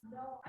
No,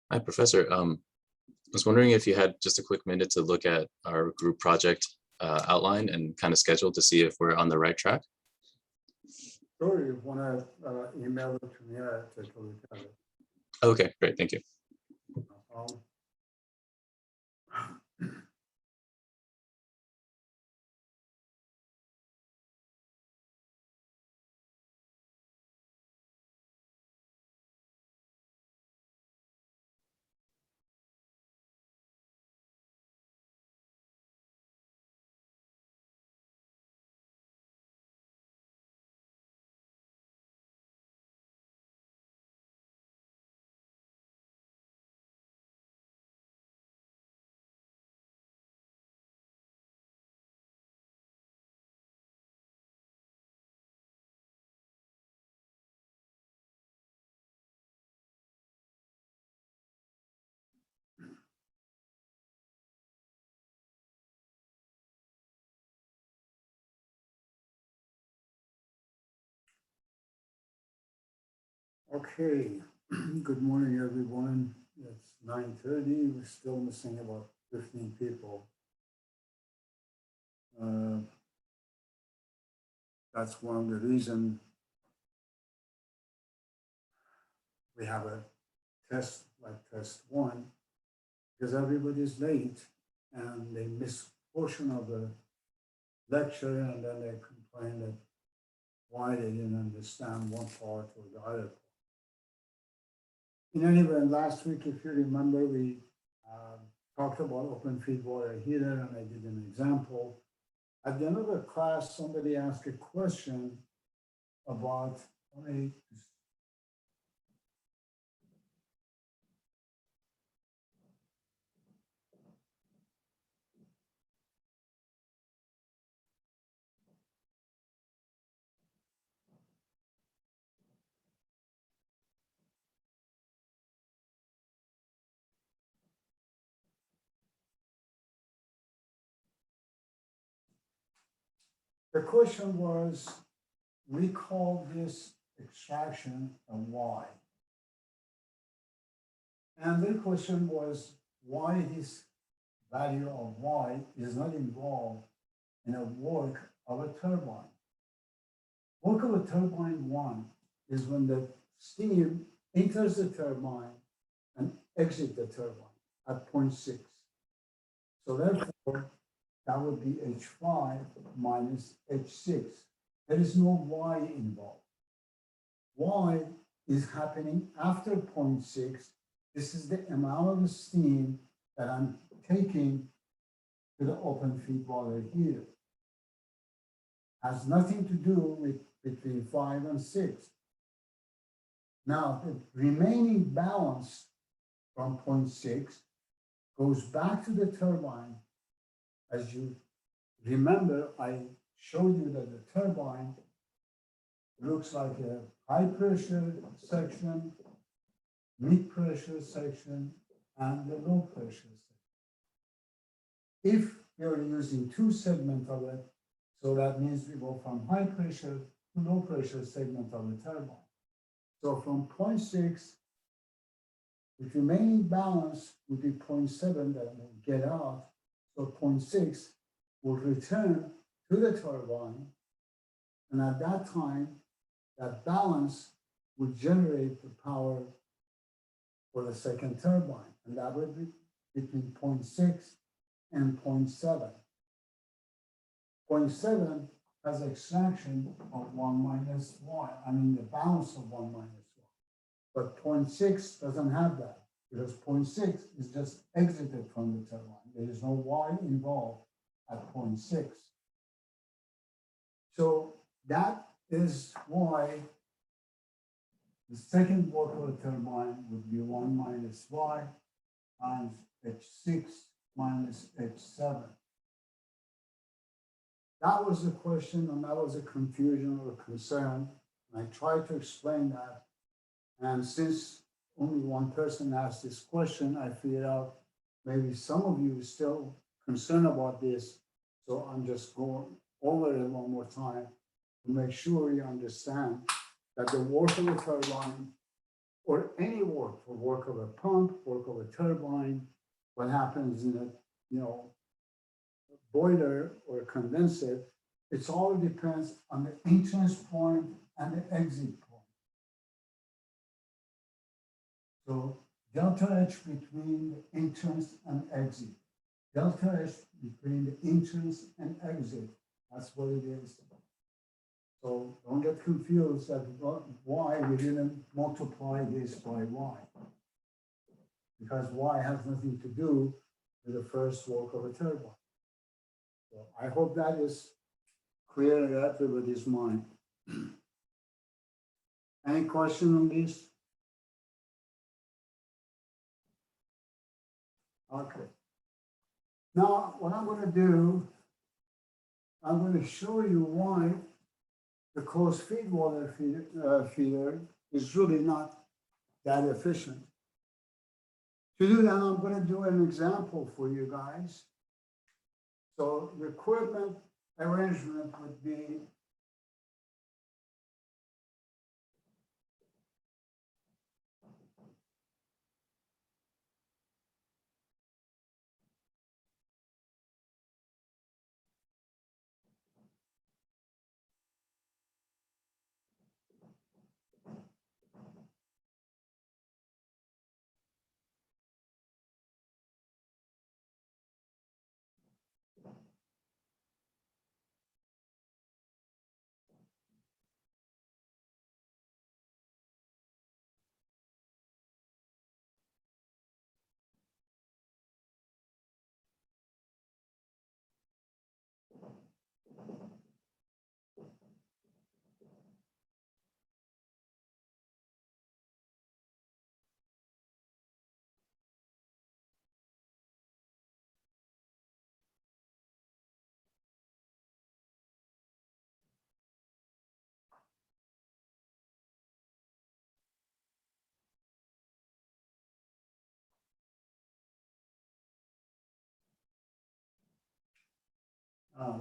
Hi, Professor. I was wondering if you had just a quick minute to look at our group project outline and kind of schedule to see if we're on the right track. Sure, you want to email it to me, I'll take a look at it. Okay, great. Thank you. No problem. Okay, good morning, everyone. It's 9:30. We're still missing about 15 people. That's one of the reasons we have a test like test one, because everybody's late and they miss portion of the lecture and then they complain that why they didn't understand one part or the other part. In any event, last week, if you remember, we talked about open feed water heater and I did an example. At the end of the class, somebody asked a question about the question was, we call this extraction a Y. And the question was why this value of Y is not involved in a work of a turbine. Work of a turbine one is when the steam enters the turbine and exits the turbine at 0.6. So therefore, that would be H5 minus H6. There is no Y involved. Y is happening after 0.6. This is the amount of the steam that I'm taking to the open feed water heater. Has nothing to do with between 5 and 6. Now, the remaining balance from 0.6 goes back to the turbine. As you remember, I showed you that the turbine looks like a high pressure section, mid pressure section, and the low pressure section. If you're using two segments of it, so that means we go from high pressure to low pressure segment of the turbine. So from 0.6, the remaining balance would be 0.7 that will get out. So 0.6 will return to the turbine. And at that time, that balance would generate the power for the second turbine. And that would be between 0.6 and 0.7. 0.7 has extraction of 1 minus Y, I mean the balance of 1 minus Y. But 0.6 doesn't have that because 0.6 is just exited from the turbine. There is no Y involved at 0.6. So that is why the second work of the turbine would be 1 minus Y times H6 minus H7. That was the question, and that was a confusion or a concern. And I tried to explain that. And since only one person asked this question, I figured out maybe some of you are still concerned about this. So I'm just going over it one more time to make sure you understand that the work of the turbine or any work, for work of a pump, work of a turbine, what happens in a, boiler or a condenser, it all depends on the entrance point and the exit point. So delta H between the entrance and exit. Delta H between the entrance and exit. That's what it is. So don't get confused that why we didn't multiply this by y. Because y has nothing to do with the first work of a turbine. So I hope that is clear in everybody's mind. Any question on this? Okay. Now, what I'm going to do, I'm going to show you why the closed feed water feeder is really not that efficient. To do that, I'm going to do an example for you guys. So the equipment arrangement would be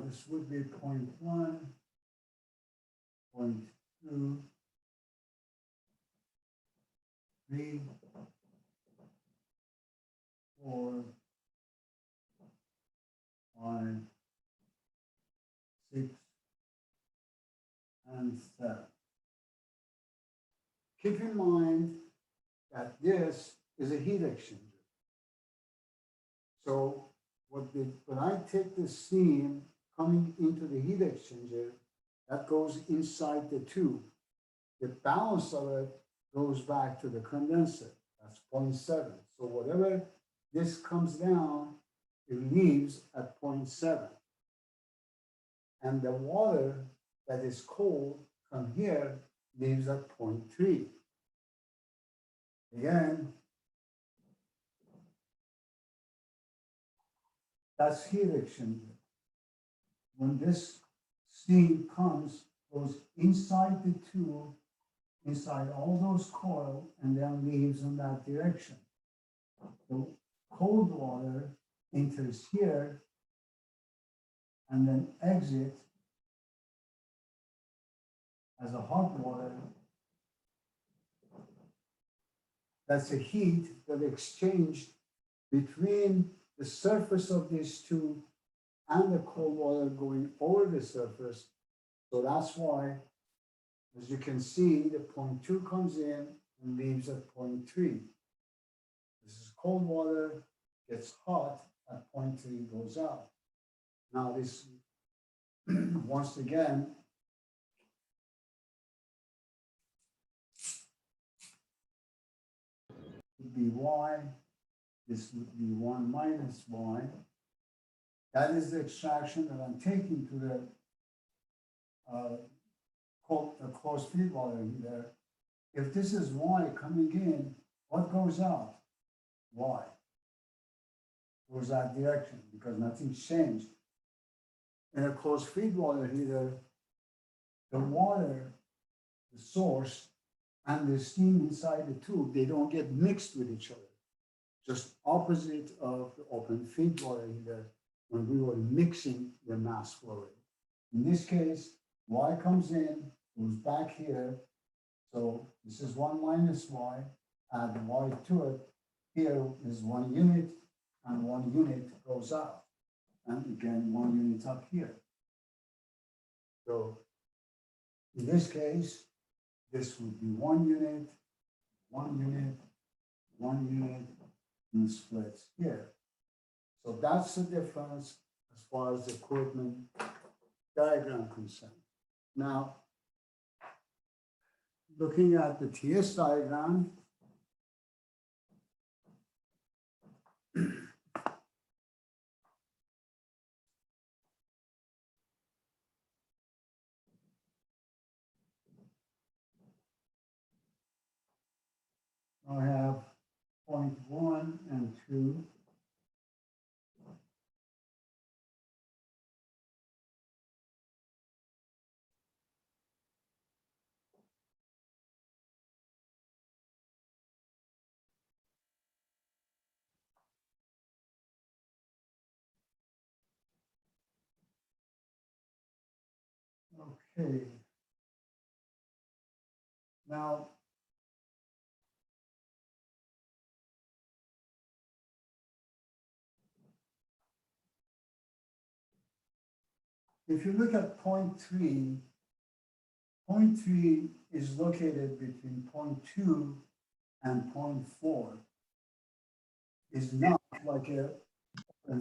this would be 0.1, 0.2, 3, 4, 5, 6, and 7. Keep in mind that this is a heat exchanger. So when I take the steam coming into the heat exchanger, that goes inside the tube. The balance of it goes back to the condenser. That's 0.7. So whatever this comes down, it leaves at 0.7. And the water that is cold from here leaves at 0.3. Again, that's heat exchanger. When this steam goes inside the tube, inside all those coils, and then leaves in that direction. The cold water enters here and then exits as a hot water. That's a heat that exchanged between the surface of this tube and the cold water going over the surface. So that's why, as you can see, the 0.2 comes in and leaves at 0.3. This is cold water, gets hot, at 0.3 goes out. Now this, once again, would be y, this would be 1 minus y. That is the extraction that I'm taking to the closed feed water heater. If this is y coming in, what goes out? Y. Goes that direction because nothing's changed. In a closed feed water heater, the water, the source, and the steam inside the tube, they don't get mixed with each other. Just opposite of the open feed water heater when we were mixing the mass flow rate. In this case, y comes in, goes back here, So this is 1 minus y, add y to it. Here is 1 unit, and 1 unit goes out. And again, 1 unit up here. So in this case, this would be 1 unit, 1 unit, 1 unit, and splits here. So that's the difference as far as the equipment diagram concerned. Now, looking at the TS diagram, I have point 1 and 2. Okay. Now, if you look at point 3 is located between point 2 and point 4. Is not like a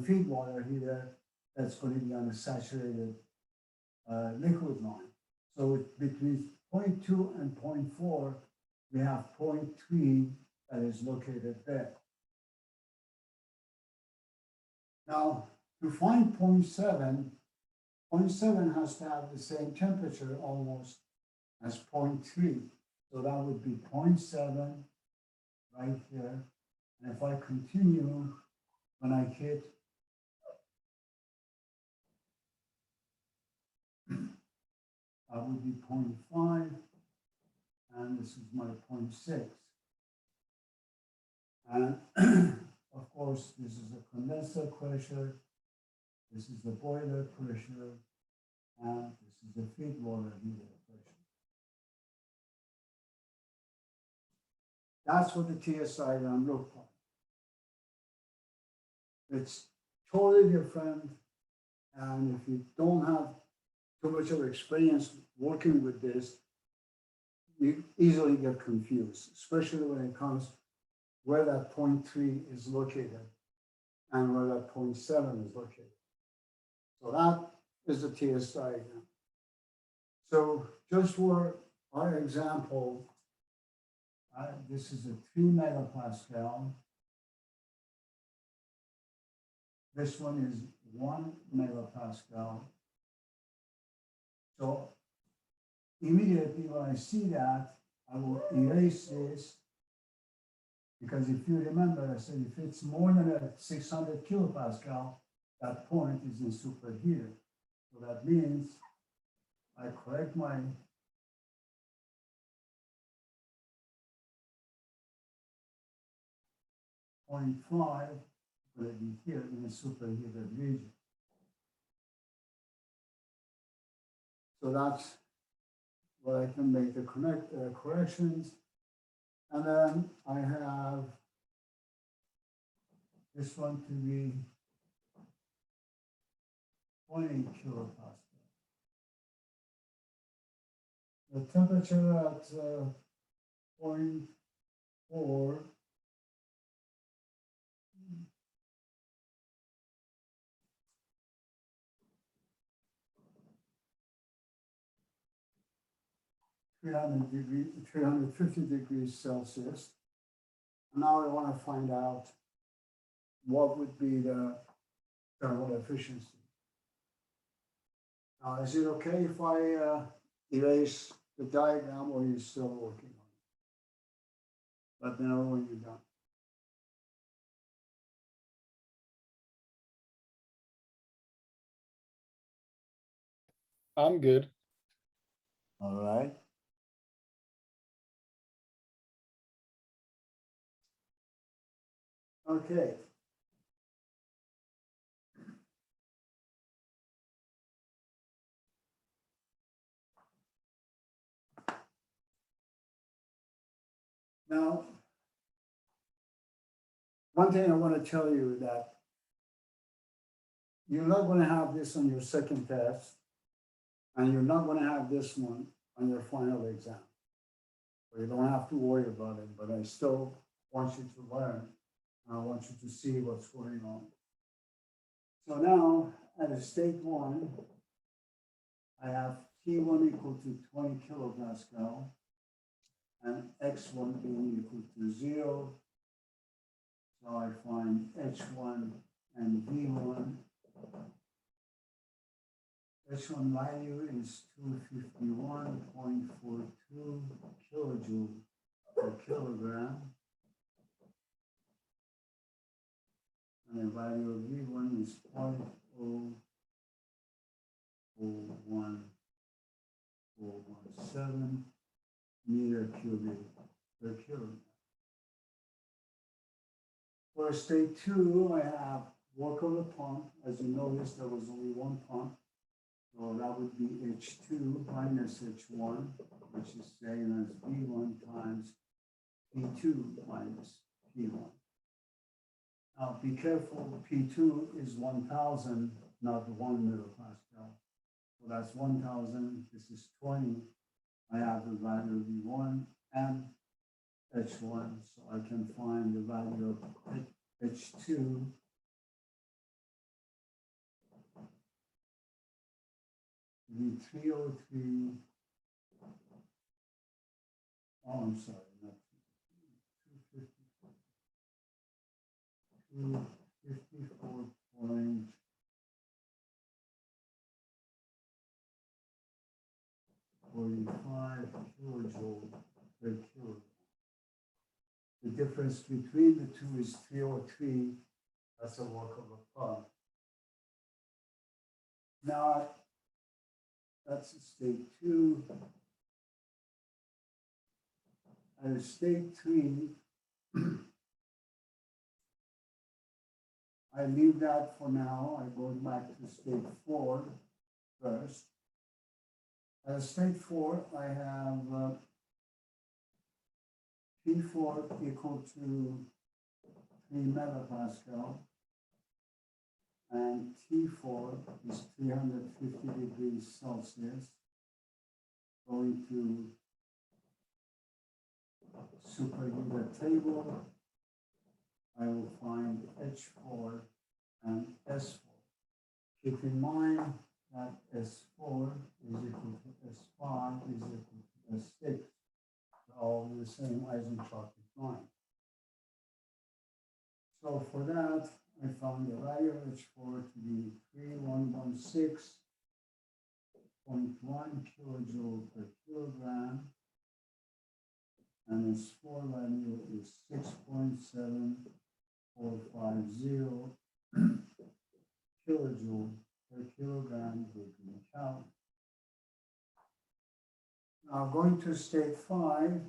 feed water heater that's going to be on a saturated liquid line. So between point 2 and point 4, we have point 3 that is located there. Now, to find point 7 has to have the same temperature almost as point 3. So that would be point 7 right here. And if I continue, when I hit that would be 0.5, and this is my 0.6. And of course, this is the condenser pressure, this is the boiler pressure, and this is the feed water heater pressure. That's what the TS diagram looks like. It's totally different, and if you don't have too much of experience working with this, you easily get confused, especially when it comes where that point 3 is located and where that point 7 is located. So that is the TS diagram. So just for our example, this is a 3 megapascal. This one is 1 megapascal. So immediately when I see that, I will erase this, because if you remember, I said if it's more than a 600 kilopascal, that point is in superheated. So that means I correct my point 5, but it be here in the superheated region. So that's where I can make the corrections. And then I have this one to be 20 kilopascal. The temperature at 0.4 350 degrees Celsius. And now I want to find out what would be the thermal efficiency. Now, is it okay if I erase the diagram, or are you still working on it? Let me know when you're done. I'm good. All right. Okay. Now, one thing I want to tell you that you're not going to have this on your second test, and you're not going to have this one on your final exam. So you don't have to worry about it, but I still want you to learn. I want you to see what's going on. So now, at a state one, I have T1 equal to 20 kilopascal, and X1 being equal to 0. So I find H1 and V1. H1 value is 251.42 kilojoule per kilogram. And the value of V1 is 0.01417 meter cubic per kilogram. For state 2, I have work of the pump. As you notice, there was only one pump. So that would be H2 minus H1, which is same as V1 times P2 minus P1. Now, be careful, P2 is 1,000, not 1 millipascal. So that's 1,000, this is 20. I have the value of V1 and H1, so I can find the value of H2 to be 303. Oh, I'm sorry, not 254.45 kilojoule per kilogram. The difference between the two is 303. That's a work of a pump. Now, that's state 2. At state 3, I leave that for now. I go back to state 4 first. At state 4, I have P4 equal to 3 megapascal, and T4 is 350 degrees Celsius. Going to superheater table, I will find H4 and S4. Keep in mind that S4 is equal to S5 is equal to S6. All the same isentropic line. So for that, I found the value of H4 to be 3116.1 kilojoule per kilogram, and S4 value is 6.7450 kilojoule per kilogram green calorie. Now going to state 5,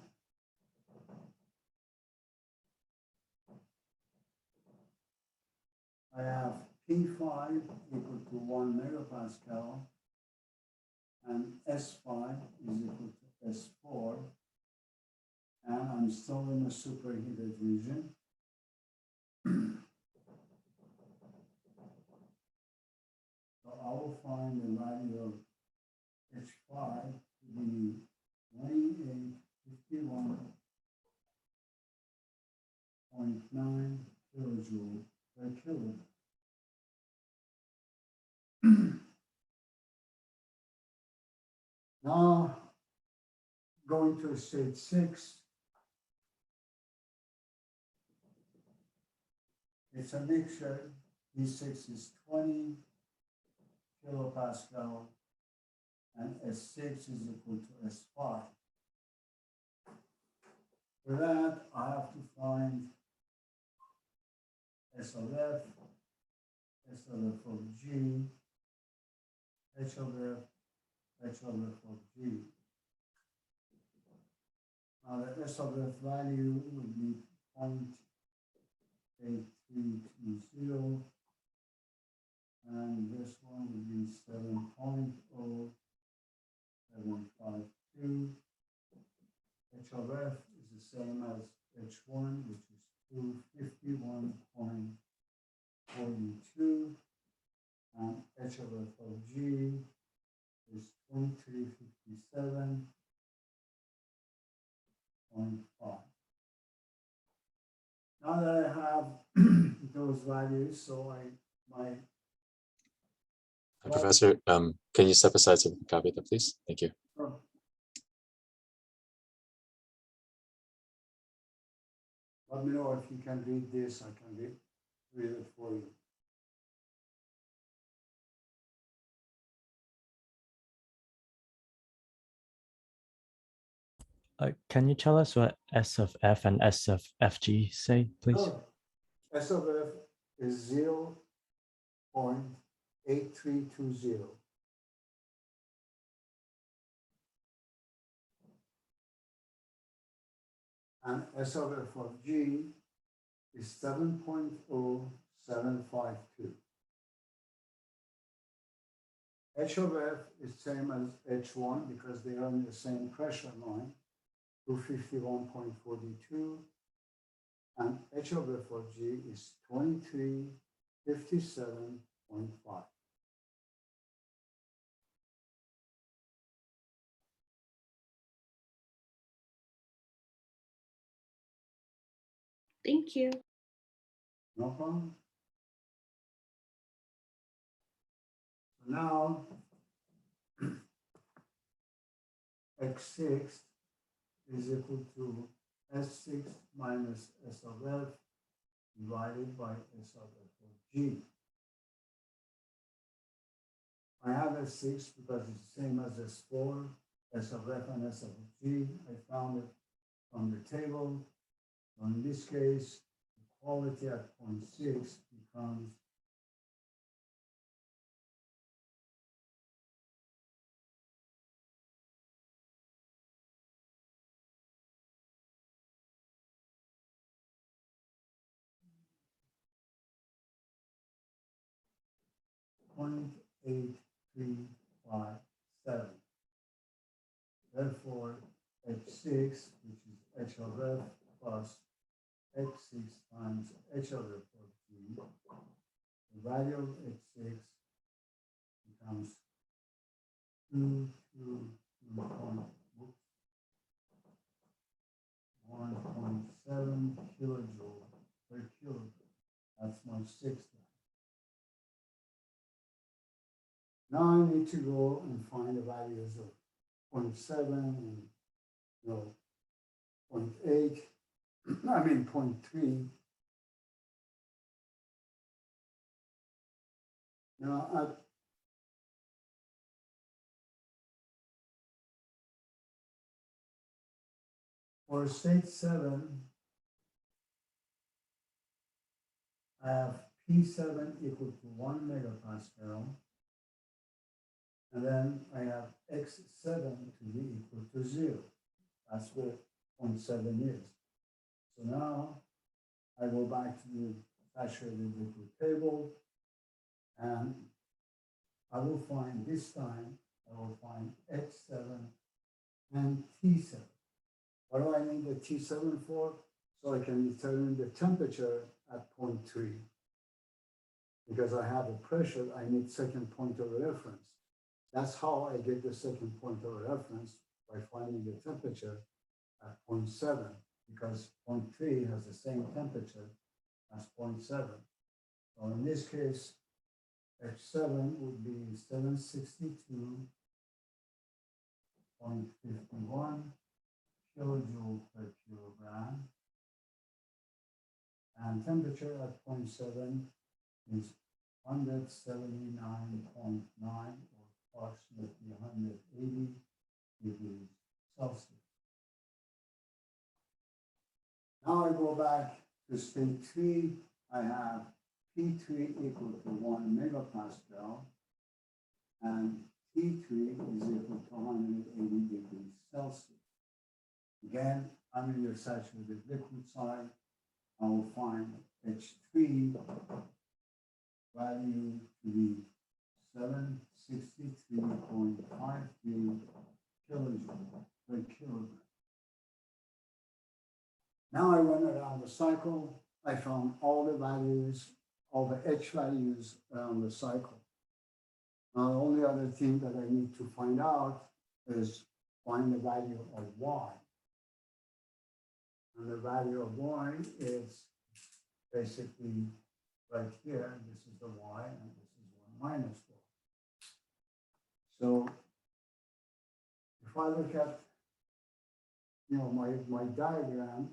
I have P5 equal to 1 megapascal, and S5 is equal to S4, and I'm still in the superheated region. So I will find the value of H5 to be 2851.9 kilojoule per kilogram. Now, going to state 6, it's a mixture. P6 is 20 kilopascal, and S6 is equal to S5. For that, I have to find S of F, S of F of G, H of F, H of F of G. Now the S of F value would be 0.8320, and this one would be 7.0752. H of F is the same as H1, which is 251.42, and H of F of G is 2357.5. Now that I have those values, so my Professor, can you step aside so we can copy them, please? Thank you. oh, let me know if you can read this. I can read it for you. Can you tell us what S of F and S of FG say, please? Sure. S of F is 0.8320. And S of F of G is 7.0752. H of F is same as H1 because they are in the same pressure line, 251.42. And H of F of G is 2357.5. Thank you. No problem. Now, X6 is equal to S6 minus S of F divided by S of F of G. I have S6 because it's the same as S4, S of F and S of G. I found it from the table. So in this case, the quality at 0.6 becomes .8357. Therefore, H6, which is H of F plus X6 times H of F of G, the value of H6 becomes 1.7 kilojoule per kilogram. That's my sixth value. Now I need to go and find the values of 0.7 and 0.8, I mean 0.3. Now for state 7, I have P7 equal to 1 megapascal. And then I have X7 to be equal to 0. That's what 0.7 is. So now I go back to the saturated liquid table, and I will find this time, I will find X7 and T7. What do I need the T7 for? So I can determine the temperature at 0.3. Because I have a pressure, I need second point of reference. That's how I get the second point of reference, by finding the temperature at 0.7, because 0.3 has the same temperature as 0.7. So in this case, H7 would be 762.51 kilojoule per kilogram. And temperature at 0.7 is 179.9, approximately 180 degrees Celsius. Now I go back to state 3. I have P3 equal to 1 megapascal, and T3 is equal to 180 degrees Celsius. Again, I'm in the saturated liquid side. I will find H3 value to be 763.53 kilojoule per kilogram. Now I went around the cycle. I found all the values, all the H values around the cycle. Now, the only other thing that I need to find out is find the value of Y. And the value of Y is basically right here. This is the Y and this is 1 minus Y. So if I look at, my diagram,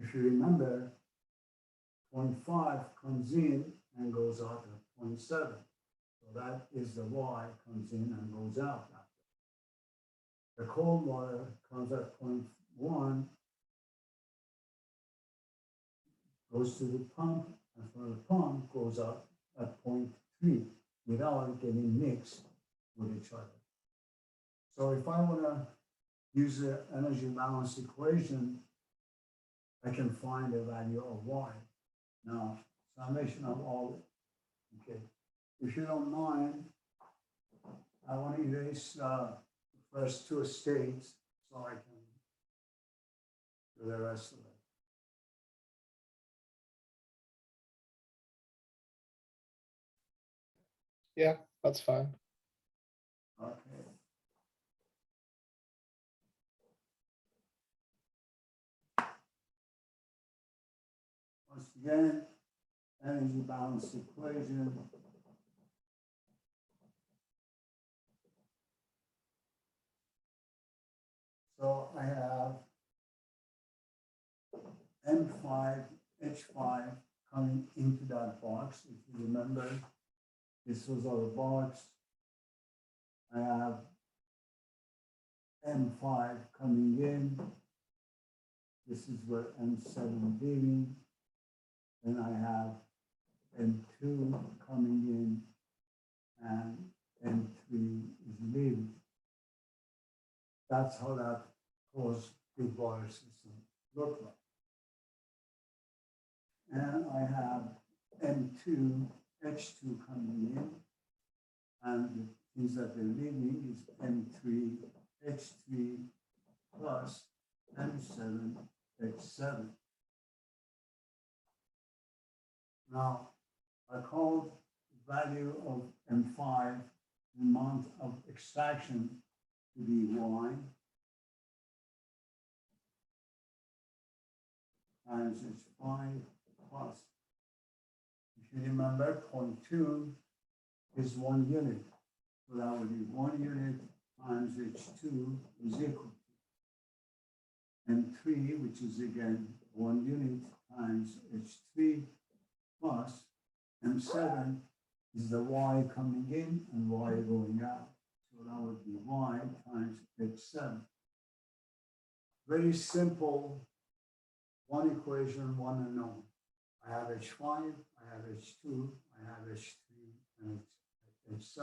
if you remember, 0.5 comes in and goes out at 0.7. So that is the Y comes in and goes out after. The cold water comes at 0.1, goes to the pump, and from the pump goes out at 0.3 without getting mixed with each other. So if I want to use the energy balance equation, I can find the value of Y. Now, summation of all, okay. If you don't mind, I want to erase the first two states so I can do the rest of it. Yeah, that's fine. Okay. Once again, energy balance equation. So I have M5, H5 coming into that box. If you remember, this was our box. I have M5 coming in. This is where M7 leaving. Then I have M2 coming in and M3 is leaving. That's how that closed big water system look like. And I have M2, H2 coming in, and the things that they're leaving is M3, H3 plus M7, H7. Now, I called the value of M5, the amount of extraction, to be Y times H5 plus. If you remember, 0.2 is 1 unit. So that would be 1 unit times H2 is equal to M3, which is again 1 unit times H3 plus M7 is the Y coming in and Y going out. So that would be Y times H7. Very simple, one equation, one unknown. I have H5, I have H2, I have H3, and H7.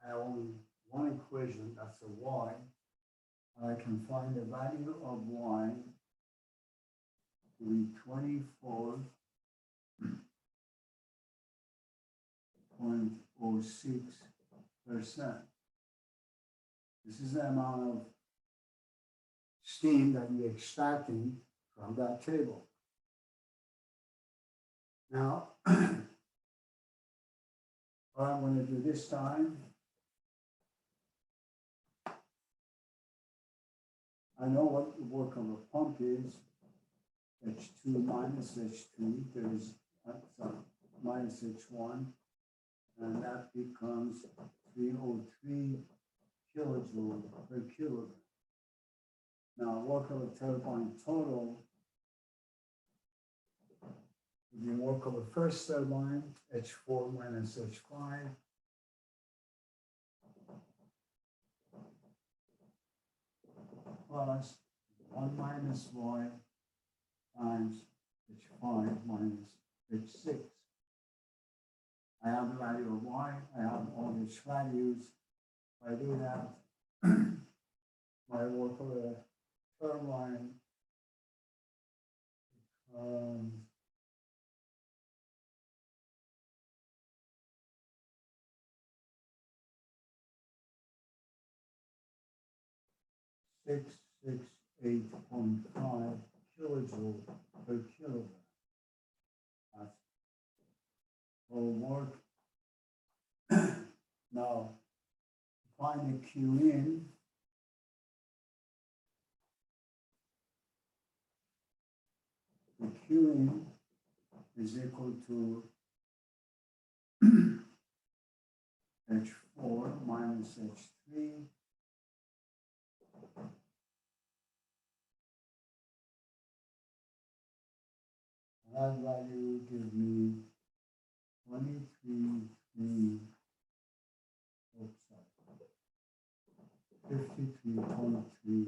I have only one equation, that's a Y. I can find the value of Y to be 24.06%. This is the amount of steam that you're extracting from that table. Now, what I'm going to do this time, I know what the work of a pump is. H2 minus H3, there is minus H1, and that becomes 303 kilojoule per kilogram. Now, work of a turbine total, the work of a first turbine, H4 minus H5, plus 1 minus Y times H5 minus H6. I have the value of Y, I have all H values. If I do that, my work of a turbine becomes 668.5 kilojoule per kilogram. That's all work. Now, find the Q in. The Q in is equal to H4 minus H3. That value gives me 23.3, oops, sorry, 53.3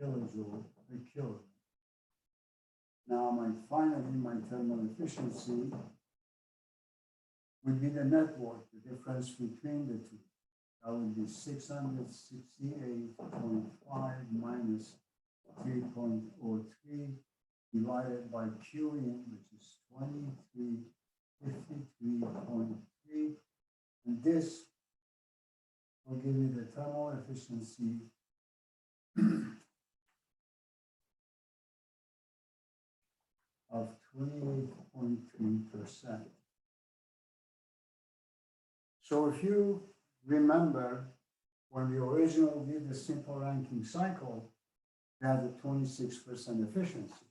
kilojoule per kilogram. Now, finally, my thermal efficiency would be the net work, the difference between the two. That would be 668.5 minus 3.03 divided by Q in, which is 2353.3. And this will give me the thermal efficiency of 28.3%. So if you remember, when we originally did the simple ranking cycle, we had a 26% efficiency.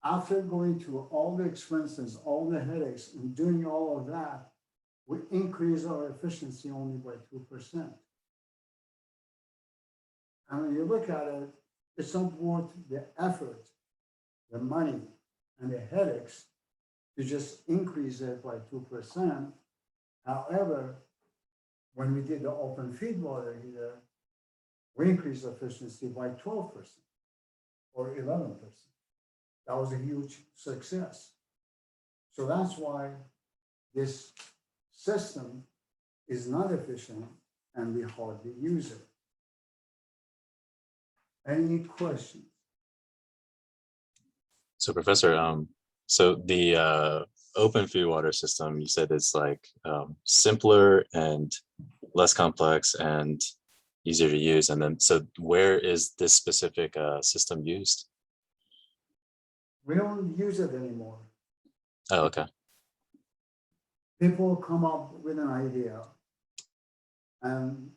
After going through all the expenses, all the headaches, and doing all of that, we increased our efficiency only by 2%. And when you look at it, it's not worth the effort, the money, and the headaches to just increase it by 2%. However, when we did the open feed water heater, we increased efficiency by 12% or 11%. That was a huge success. So that's why this system is not efficient and we hardly use it. Any questions? So Professor, so the open feed water system, you said it's like simpler and less complex and easier to use. And then, so where is this specific system used? We don't use it anymore. Oh, okay. People come up with an idea, and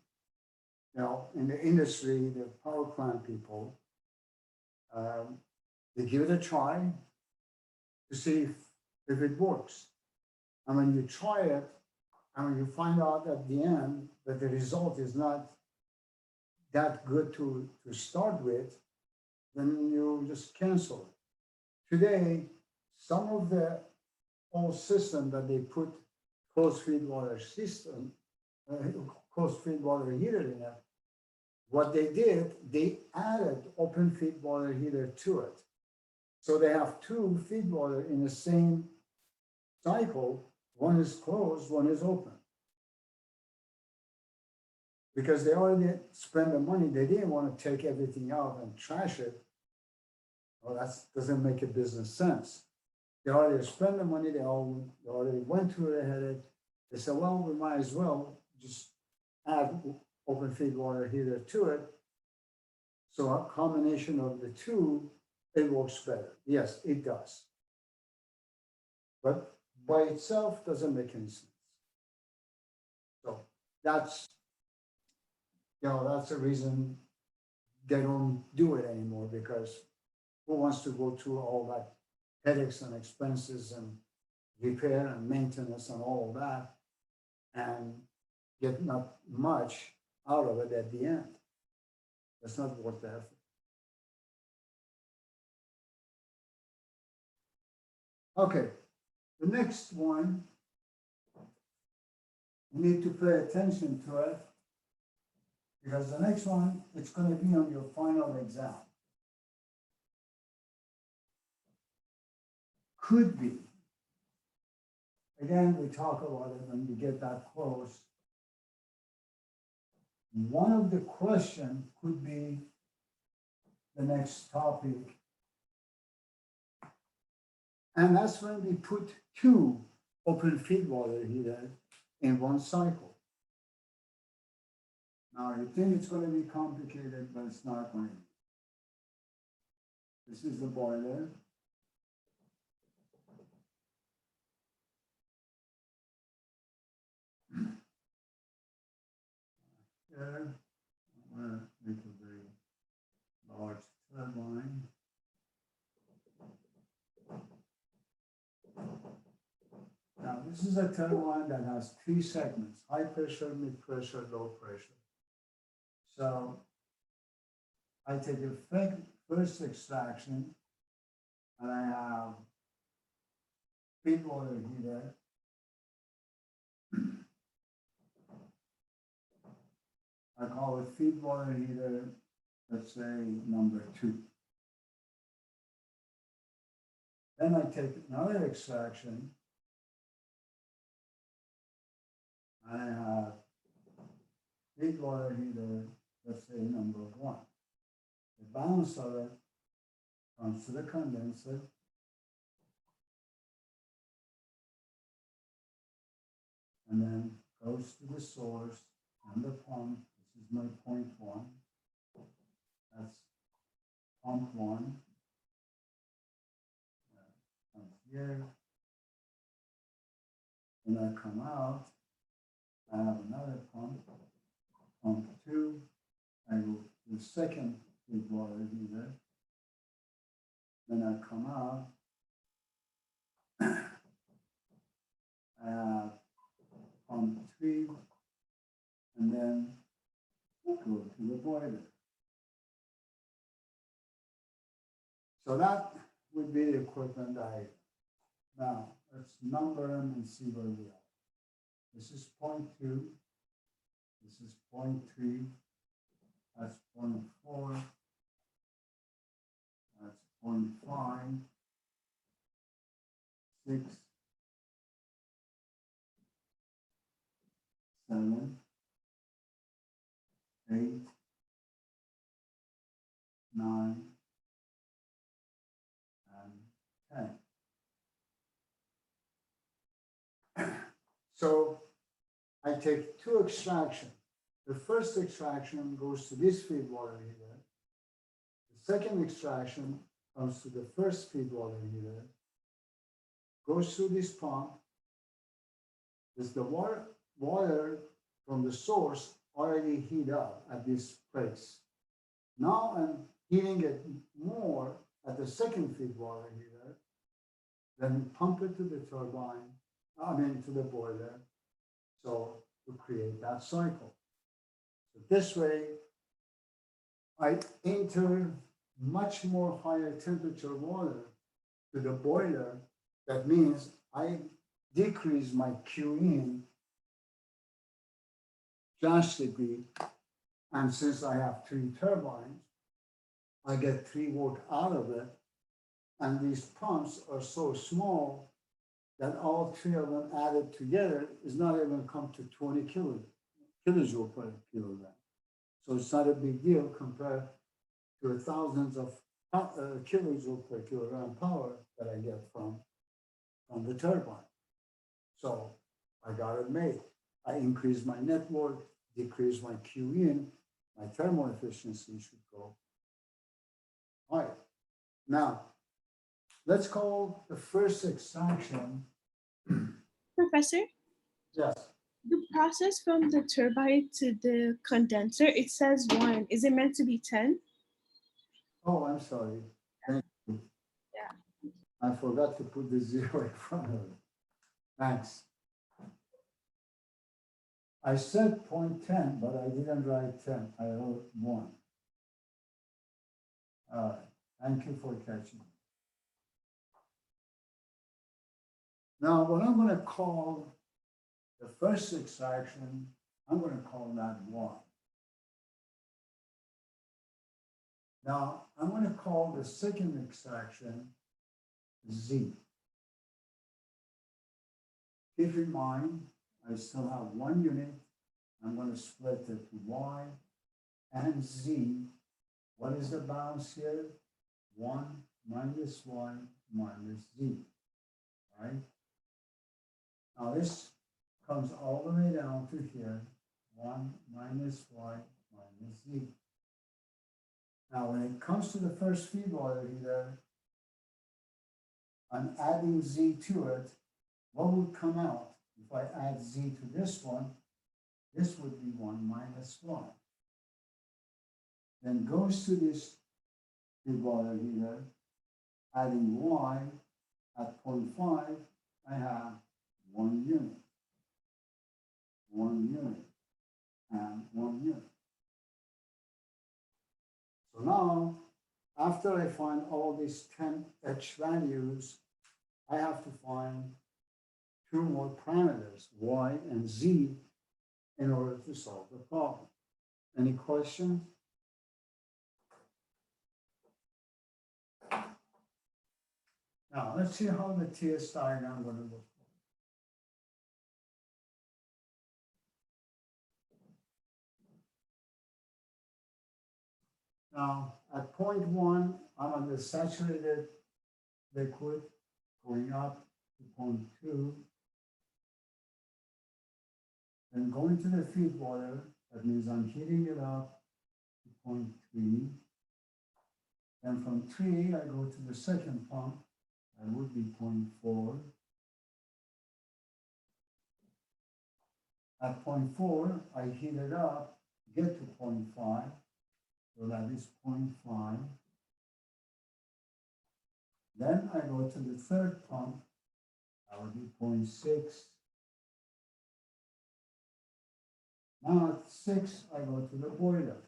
in the industry, the power plant people, they give it a try to see if it works. And when you try it, and when you find out at the end that the result is not that good to start with, then you just cancel it. Today, some of the old system that they put closed feed water system, closed feed water heater in it, what they did, they added open feed water heater to it. So they have two feed water in the same cycle. One is closed, one is open. Because they already spent the money, they didn't want to take everything out and trash it. Well, that doesn't make a business sense. They already spent the money, they already went through the headache. They said, well, we might as well just add open feed water heater to it. So a combination of the two, it works better. Yes, it does. But by itself doesn't make any sense. So that's the reason they don't do it anymore, because who wants to go through all that headaches and expenses and repair and maintenance and all of that and get not much out of it at the end? That's not worth the effort. Okay, the next one, you need to pay attention to it, because the next one, it's going to be on your final exam. Could be. Again, we talk about it when we get that close. One of the questions could be the next topic. And that's when we put two open feed water heaters in one cycle. Now, you think it's going to be complicated, but it's not going to be. This is the boiler. Here, I'm going to make a very large turbine. Now, this is a turbine that has 3 segments: high pressure, mid pressure, low pressure. So I take a first extraction, and I have feed water heater. I call it feed water heater, let's say number 2. Then I take another extraction, and I have feed water heater, let's say number 1. The balance of it comes to the condenser. And then goes to the source and the pump. This is my point 1. That's pump 1. Comes here. When I come out, I have another pump, pump 2. I go to the second feed water heater. Then I come out. I have pump 3, and then go to the boiler. So that would be the equipment diagram. Now, let's number them and see where we are. This is point 2. This is point 3. That's point 4. That's point 5. 6. 7, 8, 9, and 10. So I take 2 extractions. The first extraction goes to this feed water heater. The second extraction comes to the first feed water heater, goes through this pump. There's the water from the source already heat up at this place. Now I'm heating it more at the second feed water heater, then pump it to the turbine, to the boiler, so to create that cycle. So this way, I enter much more higher temperature water to the boiler. That means I decrease my Q in drastically, and since I have 3 turbines, I get 3 work out of it, and these pumps are so small that all 3 of them added together is not even come to 20 kilojoule per kilogram. So it's not a big deal compared to the thousands of kilojoule per kilogram power that I get from the turbine. So I got it made. I increase my net work, decrease my Q in, my thermal efficiency should go higher. Now, let's call the first extraction. Professor, Yes. the process from the turbine to the condenser, it says 1. Is it meant to be 10? Oh, I'm sorry. Thank you. Yeah. I forgot to put the 0 in front of it. Thanks. I said 0.10, but I didn't write 10. I wrote 1. All right. Thank you for catching. Now, what I'm going to call the first extraction, I'm going to call that 1. Now, I'm going to call the second extraction Z. Keep in mind, I still have 1 unit. I'm going to split it to Y and Z. What is the balance here? 1 minus Y minus Z, right? Now this comes all the way down to here, 1 minus Y minus Z. Now, when it comes to the first feed water heater, I'm adding Z to it. What would come out? If I add Z to this one, this would be 1 minus 1. Then goes to this feed water heater, adding Y at 0.5, I have 1 unit, 1 unit, and 1 unit. So now, after I find all these 10 H values, I have to find 2 more parameters, Y and Z, in order to solve the problem. Any questions? Now, let's see how the TS diagram would look. Now, at point 1, I'm on the saturated liquid going up to point 2. Then going to the feed water, that means I'm heating it up to point 3. Then from 3, I go to the second pump, that would be point 4. At point 4, I heat it up, get to point 5. So that is 0.5. Then I go to the third pump, that would be 0.6. Now at 6, I go to the boiler.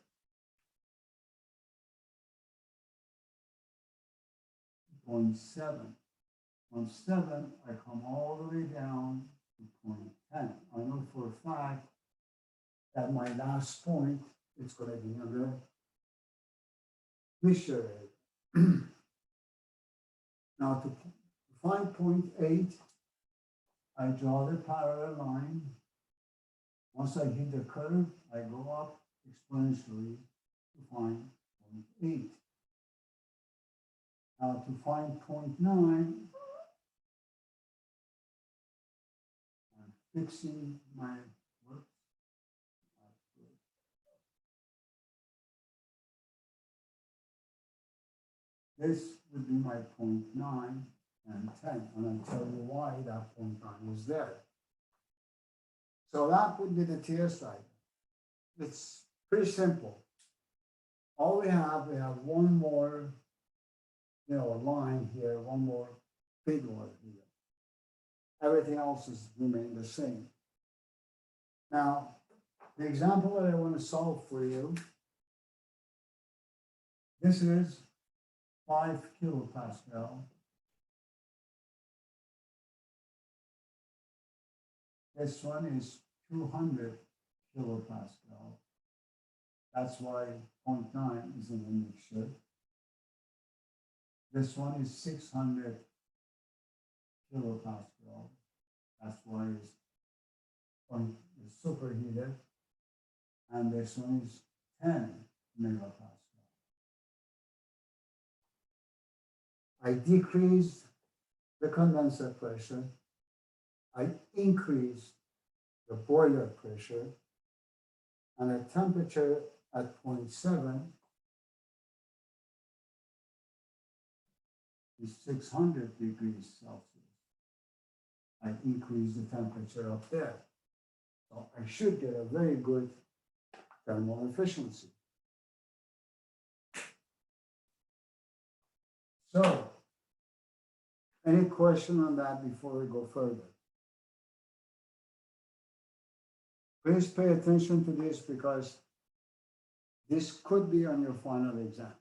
0.7. On 7, I come all the way down to 0.10. I know for a fact that my last point is going to be under mixture rate. Now to find 0.8, I draw the parallel line. Once I hit the curve, I go up exponentially to find 0.8. Now to find 0.9, I'm fixing my work. This would be my 0.9 and 10, and I'll tell you why that 0.9 was there. So that would be the TS diagram. It's pretty simple. All we have one more, line here, one more feed water here. Everything else has remained the same. Now, the example that I want to solve for you, this is 5 kilopascal. This one is 200 kilopascal. That's why 0.9 is in the mixture. This one is 600 kilopascal. That's why it's superheated. And this one is 10 megapascal. I decreased the condenser pressure. I increased the boiler pressure, and the temperature at 0.7 is 600 degrees Celsius. I increased the temperature up there. So I should get a very good thermal efficiency. So, any question on that before we go further? Please pay attention to this because this could be on your final exam.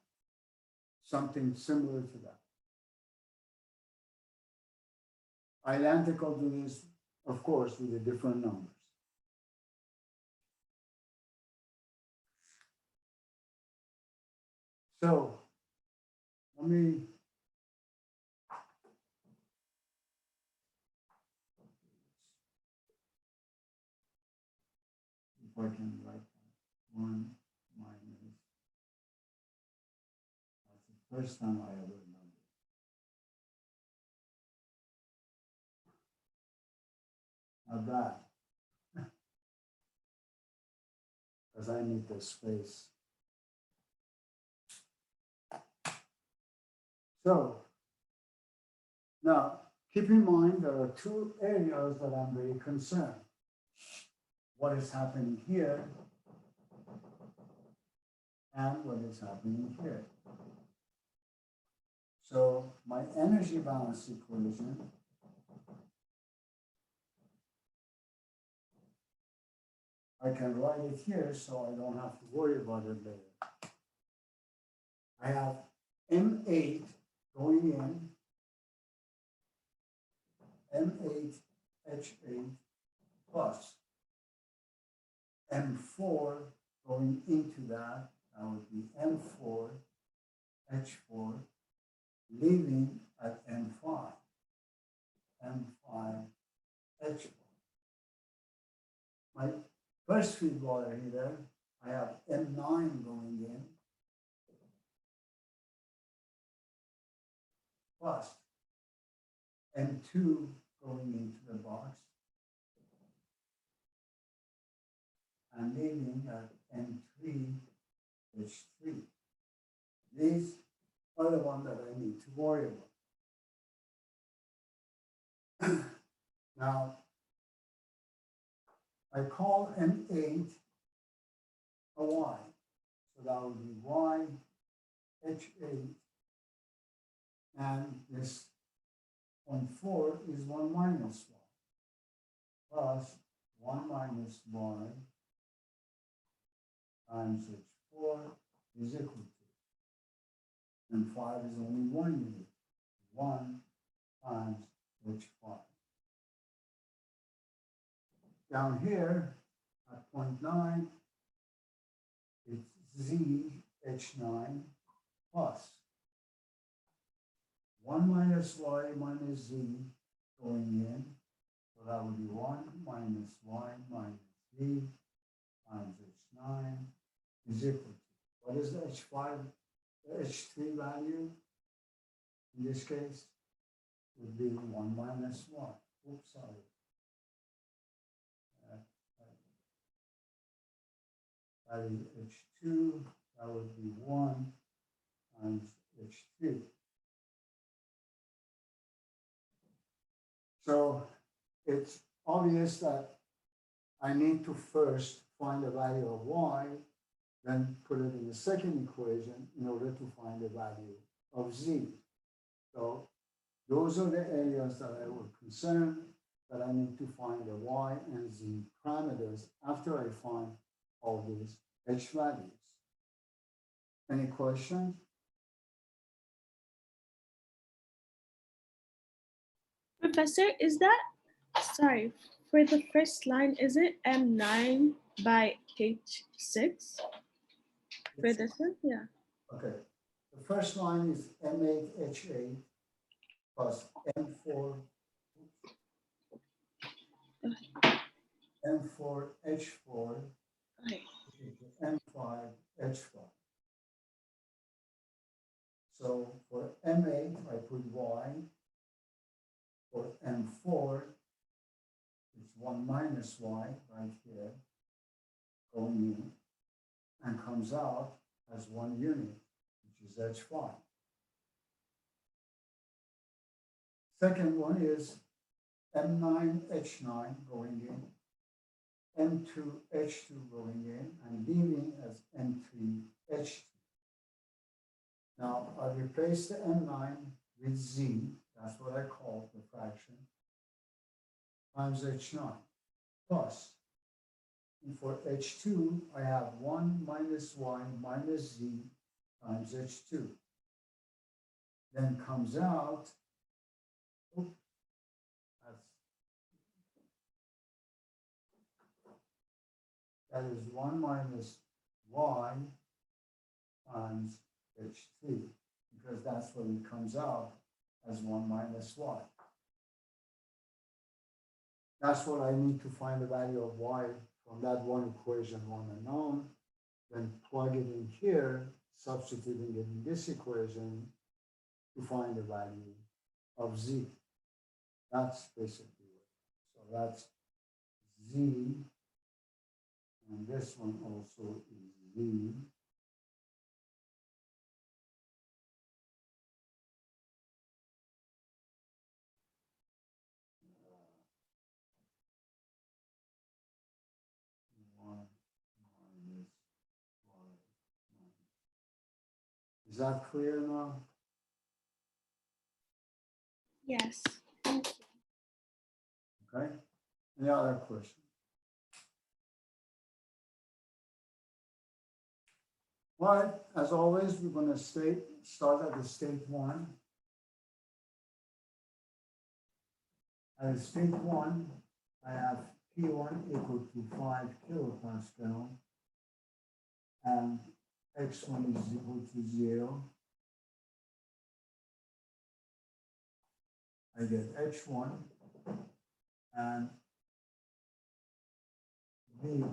Something similar to that. Identical to this, of course, with the different numbers. So, let me if I can write that. 1 minus. That's the first time I ever remember. Not bad. Because I need the space. So now keep in mind there are two areas that I'm very concerned. What is happening here and what is happening here. So my energy balance equation I can write it here so I don't have to worry about it later. I have M8 going in, M8H8 plus M4 going into that, that would be M4H4, leaving at M5, M5H4. My first feed water heater, I have M9 going in, plus M2 going into the box, and leaving at M3H3. These are the ones that I need to worry about. Now, I call M8 a Y, so that would be YH8, and this 0.4 is 1 minus Y, plus 1 minus Y times H4 is equal to, and 5 is only 1 unit, 1 times H5. Down here at 0.9, it's ZH9 plus 1 minus Y minus Z going in, so that would be 1 minus Y minus Z times H9 is equal to, what is the H5, the H3 value? In this case, would be 1 minus Y. Oops, sorry. That is H2, that would be 1 times H3. So it's obvious that I need to first find the value of Y, then put it in the second equation in order to find the value of Z. So those are the areas that I was concerned that I need to find the Y and Z parameters after I find all these H values. Any questions? Professor, is that, sorry, for the first line, is it M9 by H6? For this one, yeah. Okay. The first line is M8H8 plus M4, M4H4, Okay. M5H5. So for M8, I put Y. For M4, it's 1 minus Y right here, going in, and comes out as 1 unit, which is H5. Second one is M9H9 going in, M2H2 going in, and leaving as M3H2. Now, I replace the M9 with Z, that's what I call the fraction, times H9, plus, and for H2, I have 1 minus Y minus Z times H2. Then comes out, that is 1 minus Y times H3, because that's what it comes out as 1 minus Y. That's what I need to find the value of Y from that one equation, one unknown, then plug it in here, substituting it in this equation to find the value of Z. That's basically it. So that's Z, and this one also is Z. Is that clear now? Yes. Thank you. Okay, any other questions? All right, as always, we're going to start at the state one. At state one, I have P1 equal to 5 kilopascal and X1 is equal to 0. I get H1 and V.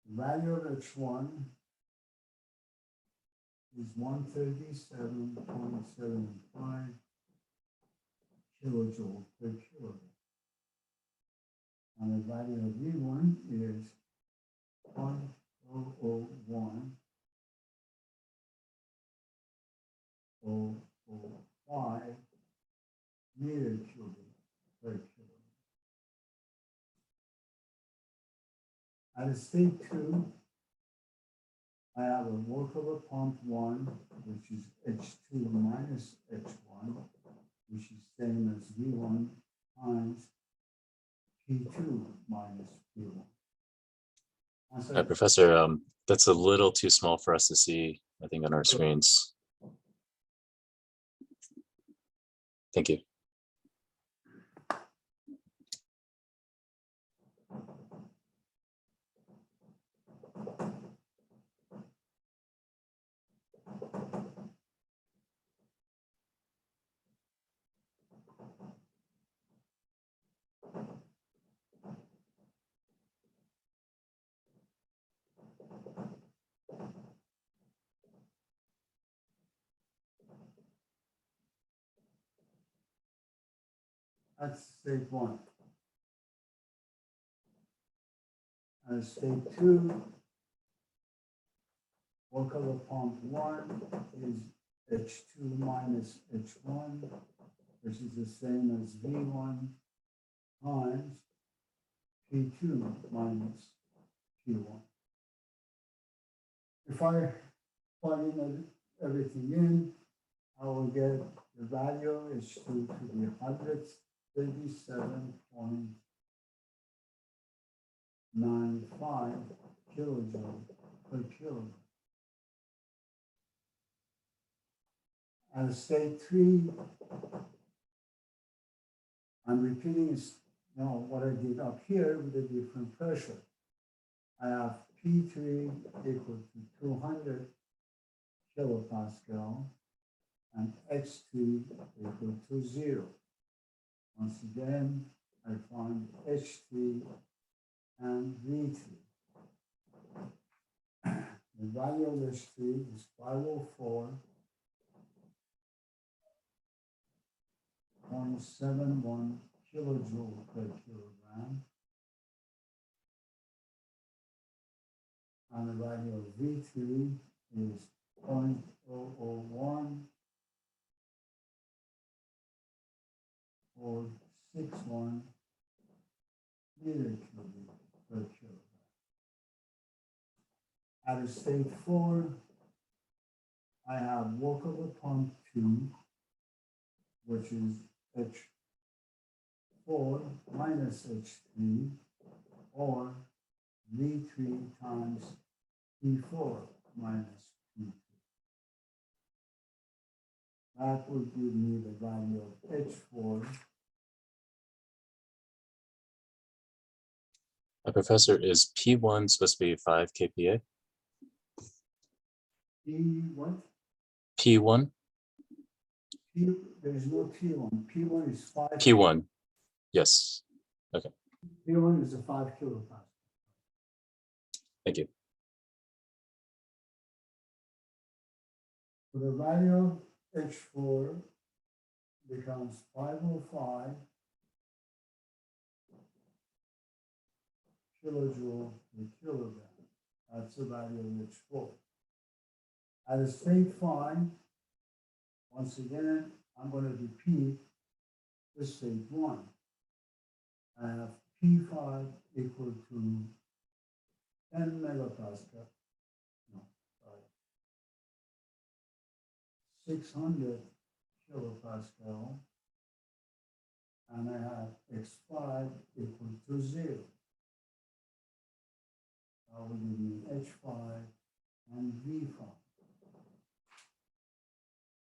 The value of H1 is 137.75 kilojoule per kilogram. And the value of V1 is 0.001005 meter cubic per kilogram. At state 2, I have a workable pump 1, which is H2 minus H1, which is same as V1 times P2 minus P1. Hi, Professor. That's a little too small for us to see, I think, on our screens. Thank you. That's state 1. And state 2, workable pump 1 is H2 minus H1, which is the same as V1 times P2 minus P1. If I plug in everything in, I will get the value of H2 to be 137.95 kilojoule per kilogram. At state 3, I'm repeating what I did up here with a different pressure. I have P3 equal to 200 kilopascal and X3 equal to 0. Once again, I find H3 and V3. The value of H3 is 504.71 kilojoule per kilogram. And the value of V3 is 0.001 or 61 meter cubic per kilogram. At state 4, I have workable pump 2, which is H4 minus H3, or V3 times P4 minus P2. That would give me the value of H4. Professor, is P1 supposed to be 5 kPa? P what? P1? There is no P1. P1 is 5. P1, yes. Okay, P1 is a 5 kilopascal. thank you. So the value of H4 becomes 505 kilojoule per kilogram. That's the value of H4. At a state 5, once again, I'm going to repeat the state 1. I have P5 equal to 10 megapascal. No, sorry. 600 kilopascal. And I have X5 equal to 0. That will give me H5 and V5.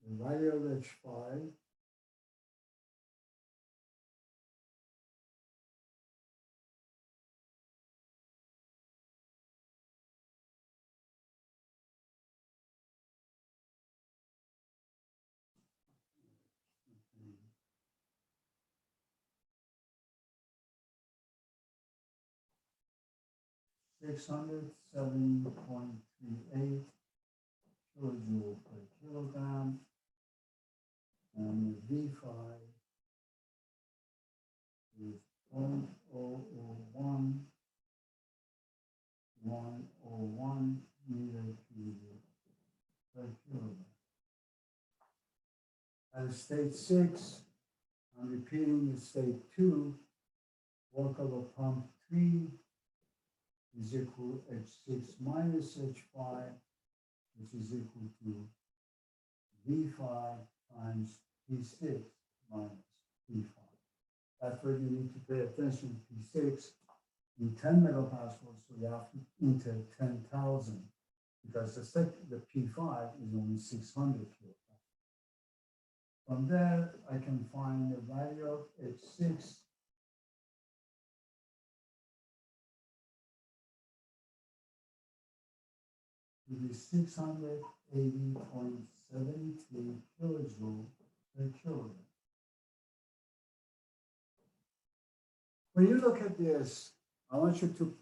The value of H5 607.38 kilojoule per kilogram, and the V5 is 0.001101 meter cubic per kilogram. At state 6, I'm repeating the state 2, work of a pump 3 is equal to H6 minus H5, which is equal to V5 times P6 minus P5. That's where you need to pay attention. P6 in 10 megapascals, so you have to enter 10,000 because the P5 is only 600 kilopascals. From there, I can find the value of H6 to be 680.73 kilojoule per kilogram. When you look at this, I want you to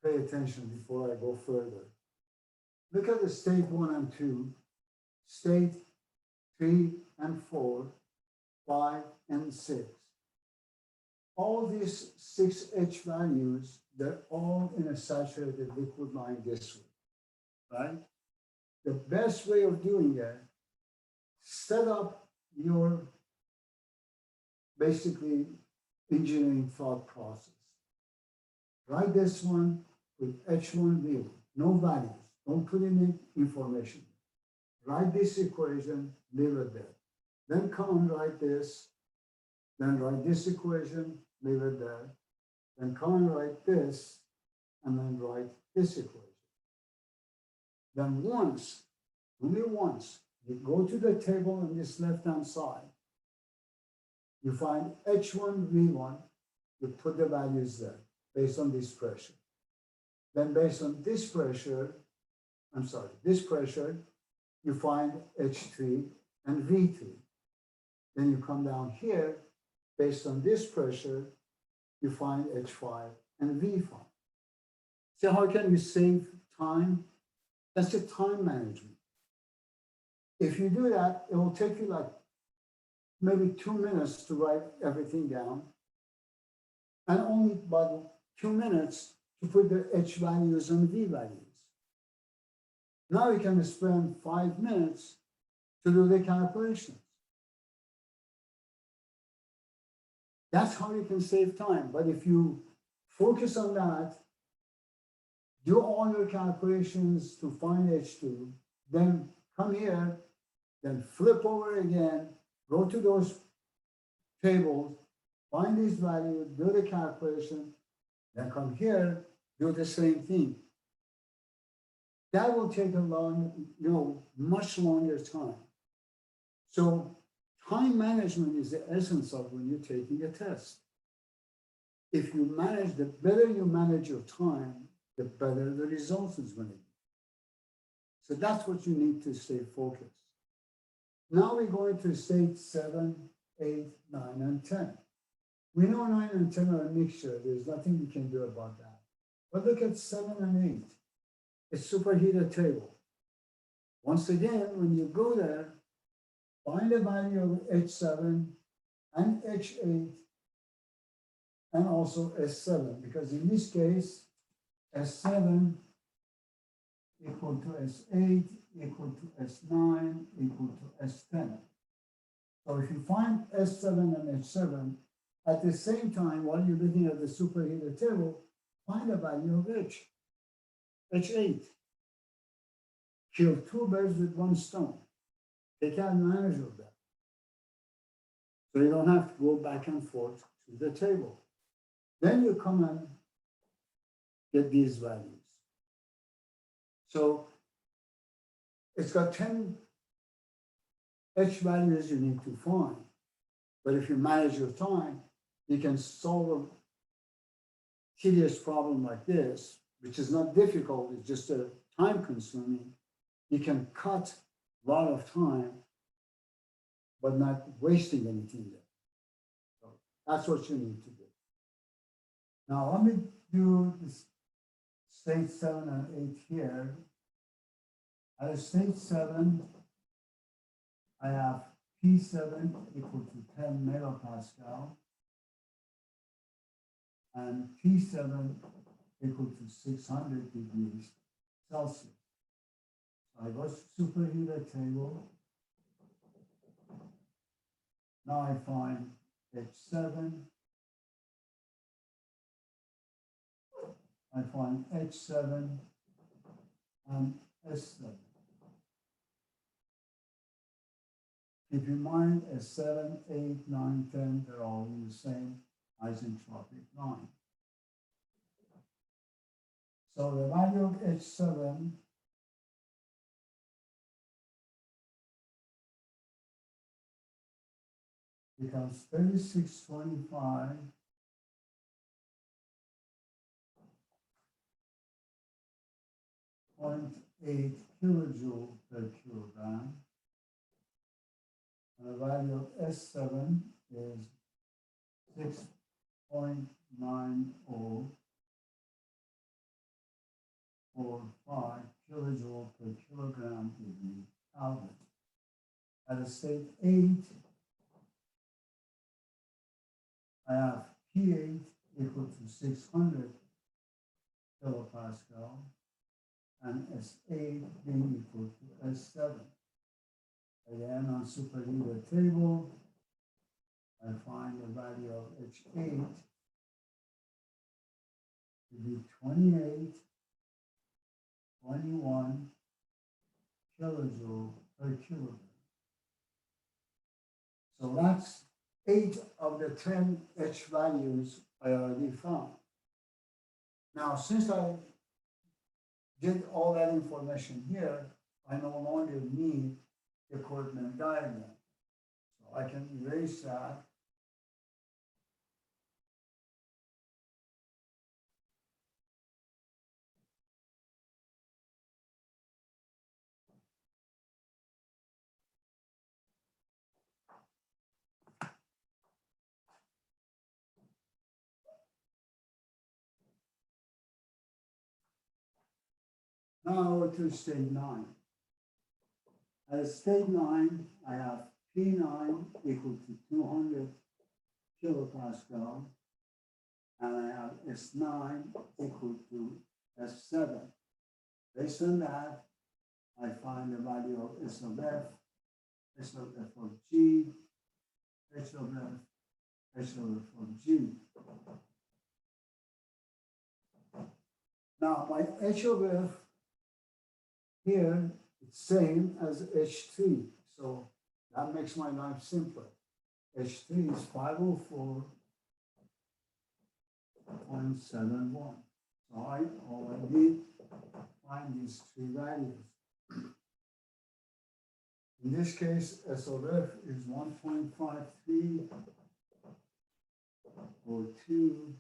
pay attention before I go further. Look at the state 1 and 2, state 3 and 4, 5 and 6. All these 6 H values, they're all in a saturated liquid line this way, right? The best way of doing it, set up your basically engineering thought process. Write this one with H1 V1, no values, don't put in information. Write this equation, leave it there. Then come and write this, then write this equation, leave it there. Then come and write this, and then write this equation. Then once, only once, you go to the table on this left-hand side, you find H1, V1, you put the values there based on this pressure. Then based on this pressure, this pressure, you find H3 and V3. Then you come down here, based on this pressure, you find H5 and V5. So how can you save time? That's the time management. If you do that, it will take you like maybe 2 minutes to write everything down, and only about 2 minutes to put the H values and V values. Now you can spend 5 minutes to do the calculations. That's how you can save time. But if you focus on that, do all your calculations to find H2, then come here, then flip over again, go to those tables, find these values, do the calculation, then come here, do the same thing. That will take a long, much longer time. So time management is the essence of when you're taking a test. If you manage, the better you manage your time, the better the results is going to be. So that's what you need to stay focused. Now we're going to state 7, 8, 9, and 10. We know 9 and 10 are a mixture. There's nothing we can do about that. But look at 7 and 8. It's superheated table. Once again, when you go there, find the value of H7 and H8 and also S7, because in this case, S7 equal to S8 equal to S9 equal to S10. So if you find S7 and H7, at the same time, while you're looking at the superheated table, find the value of H. H8. Kill two birds with one stone. Take advantage of that. So you don't have to go back and forth to the table. Then you come and get these values. So it's got 10 H values you need to find. But if you manage your time, you can solve a tedious problem like this, which is not difficult, it's just a time consuming. You can cut a lot of time, but not wasting anything there. So that's what you need to do. Now let me do this state 7 and 8 here. At state 7, I have P7 equal to 10 megapascal and P7 equal to 600 degrees Celsius. So I go to superheater table. Now I find H7. I find H7 and S7. Keep in mind, S7, 8, 9, 10, they're all in the same isentropic line. So the value of H7 becomes 3625 0.8 kilojoule per kilogram. And the value of S7 is 6.9045 kilojoule per kilogram degree Kelvin. At a state 8, I have P8 equal to 600 kilopascal and S8 being equal to S7. Again, on superheater table, I find the value of H8 to be 28, 21 kilojoule per kilogram. So that's 8 of the 10 H values I already found. Now, since I did all that information here, I no longer need the coordinate diagram. So I can erase that. Now over to state 9. At state 9, I have P9 equal to 200 kilopascal, and I have S9 equal to S7. Based on that, I find the value of S of F, S of F of G, H of F, H of F of G. Now, my H of F here, it's same as H3, so that makes my life simpler. H3 is 504.71. So all I need find these three values. In this case, S of F is 1.53 or 2.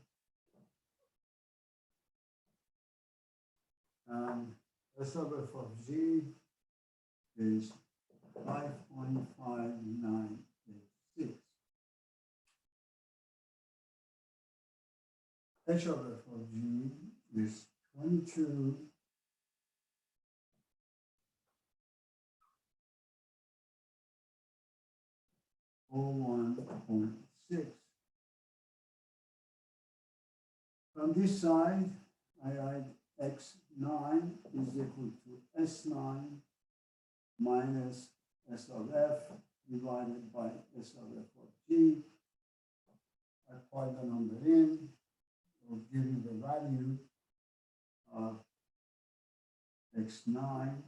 S of F of G is 5.5986. H of F of G is 22. .6. From this side, I write X9 is equal to S9 minus S of F divided by S of F of G. I plug the number in, it will give you the value of X9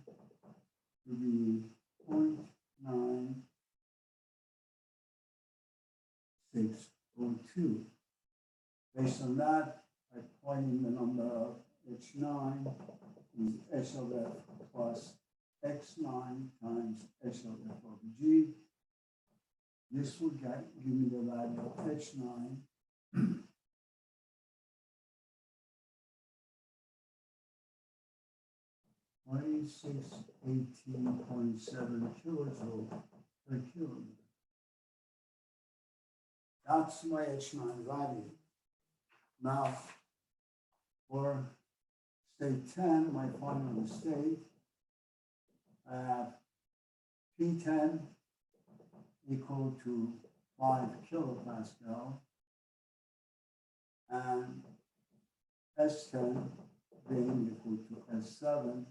to be 0.9602. Based on that, I plug in the number of H9 is H of F plus X9 times H of F of G. This will give me the value of H9. 2618.7 kilojoule per kilometer. That's my H9 value. Now, for state 10, my final state, I have P10 equal to 5 kilopascal and S10 being equal to S7.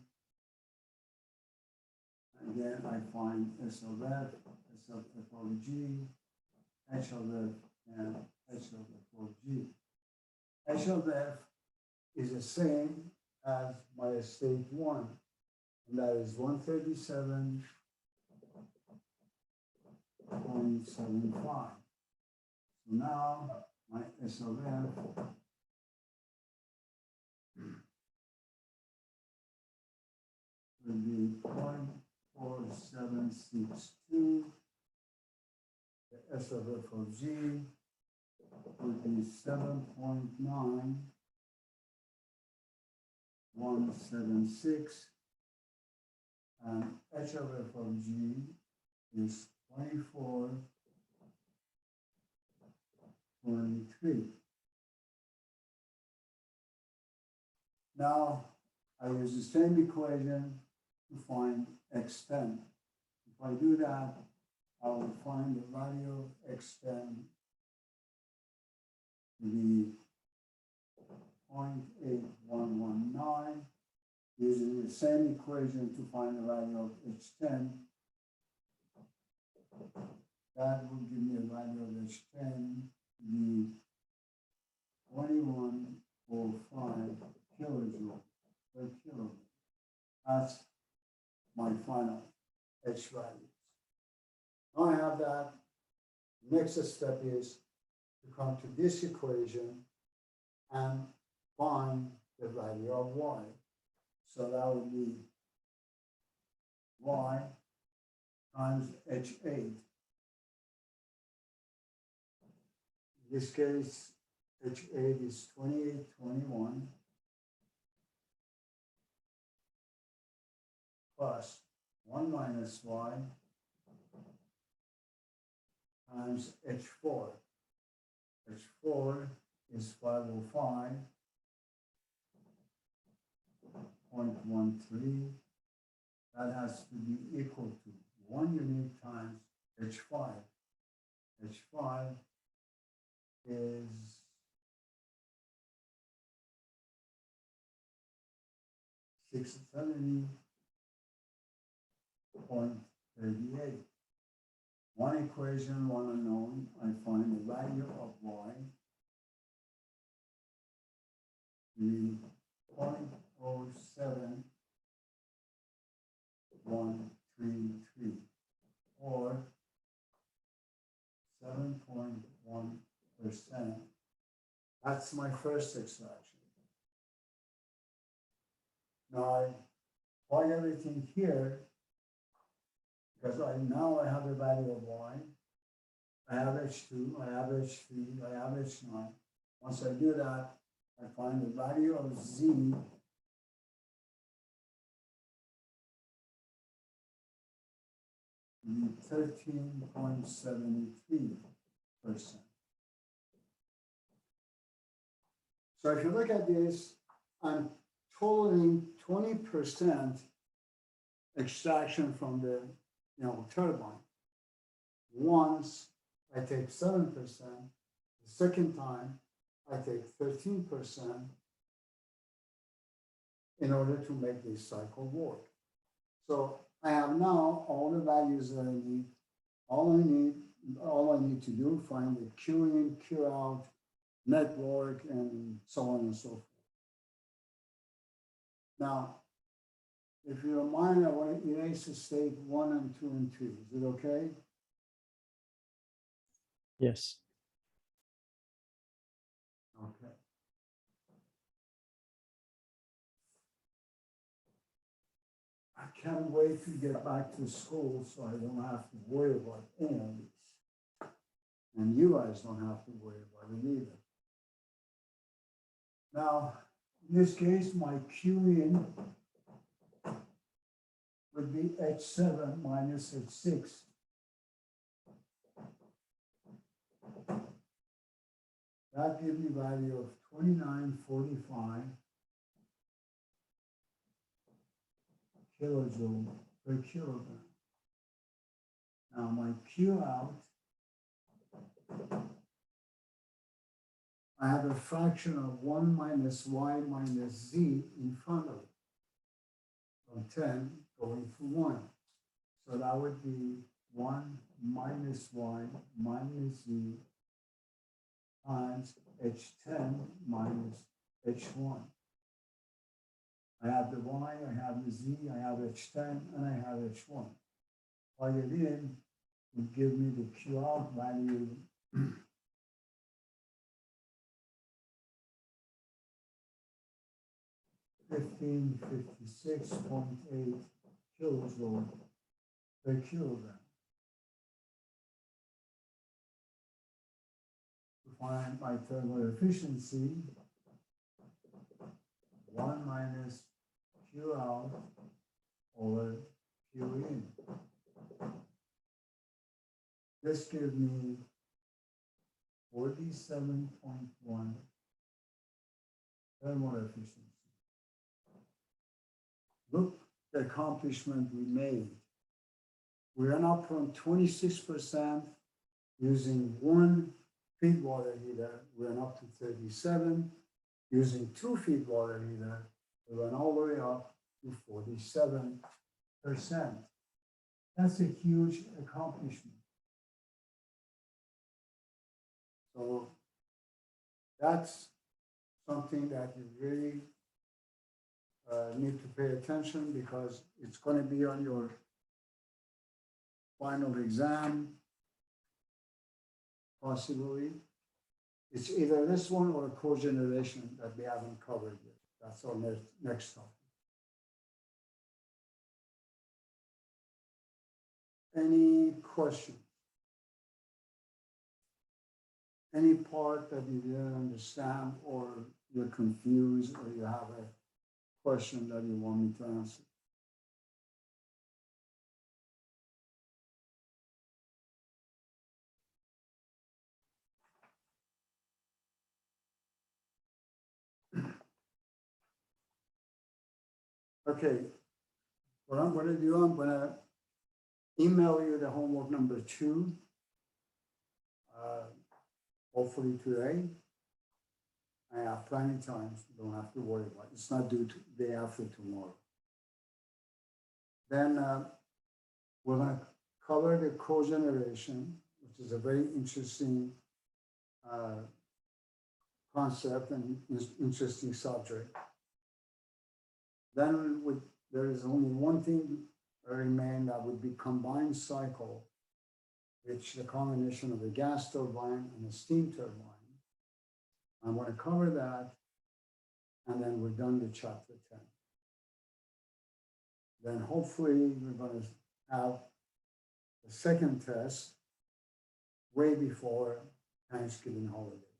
Again, I find S of F, S of F of G, H of F, and H of F of G. H of F is the same as my state 1, and that is 137.75. So now my S of F will be 0.4762. The S of F of G would be 7.9176, and H of F of G is 24.23. Now, I use the same equation to find X10. If I do that, I will find the value of X10 to be 0.8119, using the same equation to find the value of H10. That will give me a value of H10 to be 21.05 kilojoule per kilometer. That's my final H values. Now I have that. Next step is to come to this equation and find the value of Y. So that would be Y times H8. In this case, H8 is 2821 plus 1 minus Y times H4. H4 is 505.13. That has to be equal to 1 unit times H5. H5 is 670.38. One equation, one unknown. I find the value of Y to be 0.07133 or 7.1%. That's my first extraction. Now I plug everything here because now I have a value of Y. I have H2, I have H3, I have H9. Once I do that, I find the value of Z to be 13.73%. So if you look at this, I'm totaling 20% extraction from the turbine. Once I take 7%, the second time I take 13% in order to make this cycle work. So I have now all the values that I need. All I need to do, find the Q in, Q out, network, and so on and so forth. Now, if you don't mind, I want to erase the state 1 and 2 and 3. Is it okay? Yes. Okay. I can't wait to get back to school so I don't have to worry about any of this. And you guys don't have to worry about it either. Now, in this case, my Q in would be H7 minus H6. That gives me value of 2945 kilojoule per kilogram. Now my Q out, I have a fraction of 1 minus y minus z in front of it, from 10 going to 1. So that would be 1 minus y minus z times H10 minus H1. I have the y, I have the z, I have H10, and I have H1. Plug it in, will give me the Q out value 1556.8 kilojoule per kilogram. To find my thermal efficiency, 1 minus Q out over Q in. This gives me 47.1 thermal efficiency. Look the accomplishment we made. We went up from 26% using 1 feed water heater, we went up to 37. Using 2 feed water heater, we went all the way up to 47%. That's a huge accomplishment. So that's something that you really need to pay attention, because it's going to be on your final exam, possibly. It's either this one or cogeneration that we haven't covered yet. That's our next topic. Any questions? Any part that you didn't understand, or you're confused, or you have a question that you want me to answer? Okay, what I'm going to do, I'm going to email you the homework number 2, hopefully today. I have plenty of time, so you don't have to worry about it. It's not due to the day after tomorrow. Then we're going to cover the cogeneration, which is a very interesting concept and interesting subject. Then there is only one thing remain, that would be combined cycle, which the combination of a gas turbine and a steam turbine. I'm going to cover that, and then we're done with chapter 10. Then hopefully we're going to have the second test way before Thanksgiving holiday.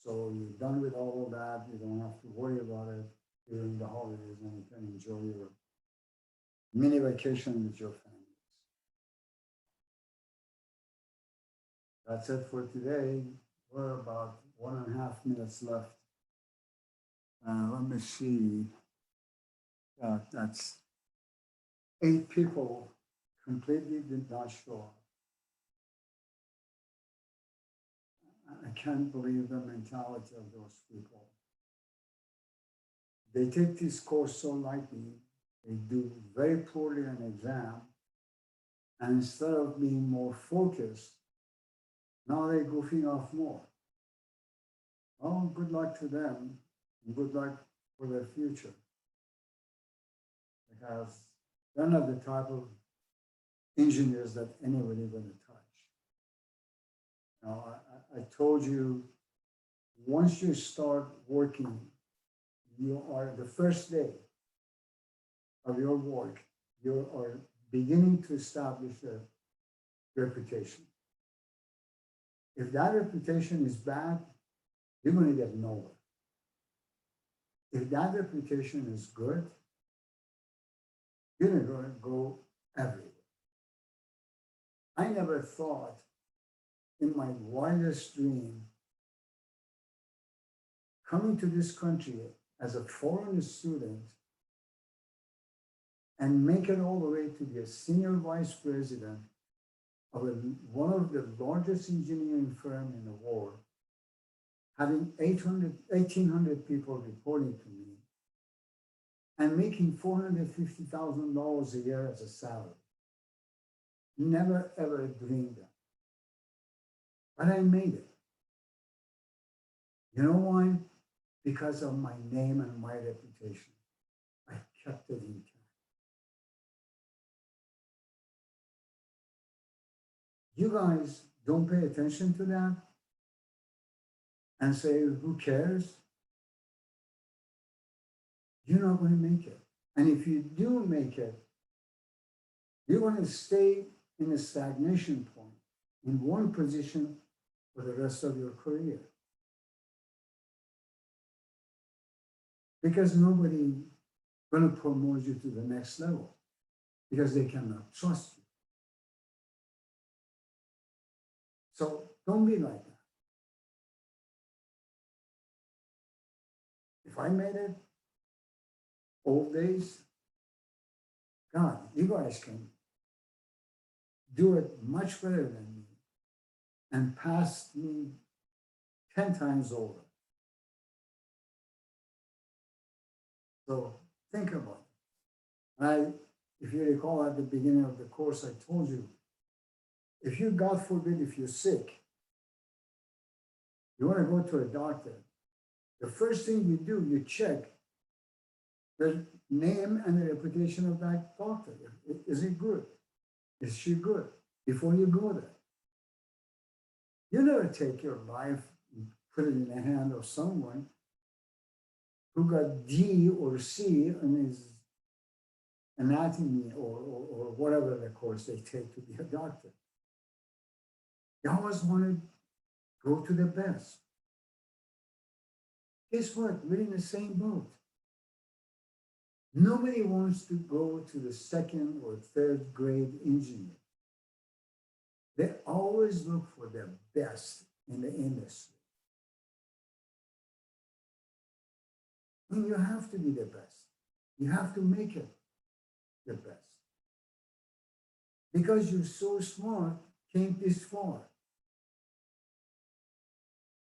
So you're done with all of that. You don't have to worry about it during the holidays, and you can enjoy your mini vacation with your families. That's it for today. We're about 1.5 minutes left. Let me see. That's 8 people completely did not show up. I can't believe the mentality of those people. They take this course so lightly. They do very poorly on exam. And instead of being more focused, now they're goofing off more. Oh, good luck to them, and good luck for their future. because they're not the type of engineers that anybody gonna touch. Now, I told you, once you start working, you are the first day of your work, you are beginning to establish a reputation. If that reputation is bad, you're gonna get nowhere. If that reputation is good, you're gonna go everywhere. I never thought in my wildest dream coming to this country as a foreign student and make it all the way to be a senior vice president of one of the largest engineering firm in the world, having 1,800 people reporting to me, and making $450,000 a year as a salary. Never, ever dreamed that. But I made it. You know why? Because of my name and my reputation. I kept it intact. You guys don't pay attention to that and say, who cares? You're not going to make it. And if you do make it, you're going to stay in a stagnation point in one position for the rest of your career. Because nobody going to promote you to the next level because they cannot trust you. So don't be like that. If I made it, old days, God, you guys can do it much better than me and pass me 10 times over. So think about it. If you recall at the beginning of the course, I told you, if you, God forbid, if you're sick, you want to go to a doctor, the first thing you do, you check the name and the reputation of that doctor. Is it good? Is she good? Before you go there. You never take your life and put it in the hand of someone who got D or C in his anatomy or whatever the course they take to be a doctor. They always want to go to the best. Guess what? We're in the same boat. Nobody wants to go to the second or third grade engineer. They always look for the best in the industry. And you have to be the best. You have to make it the best. Because you're so smart, came this far.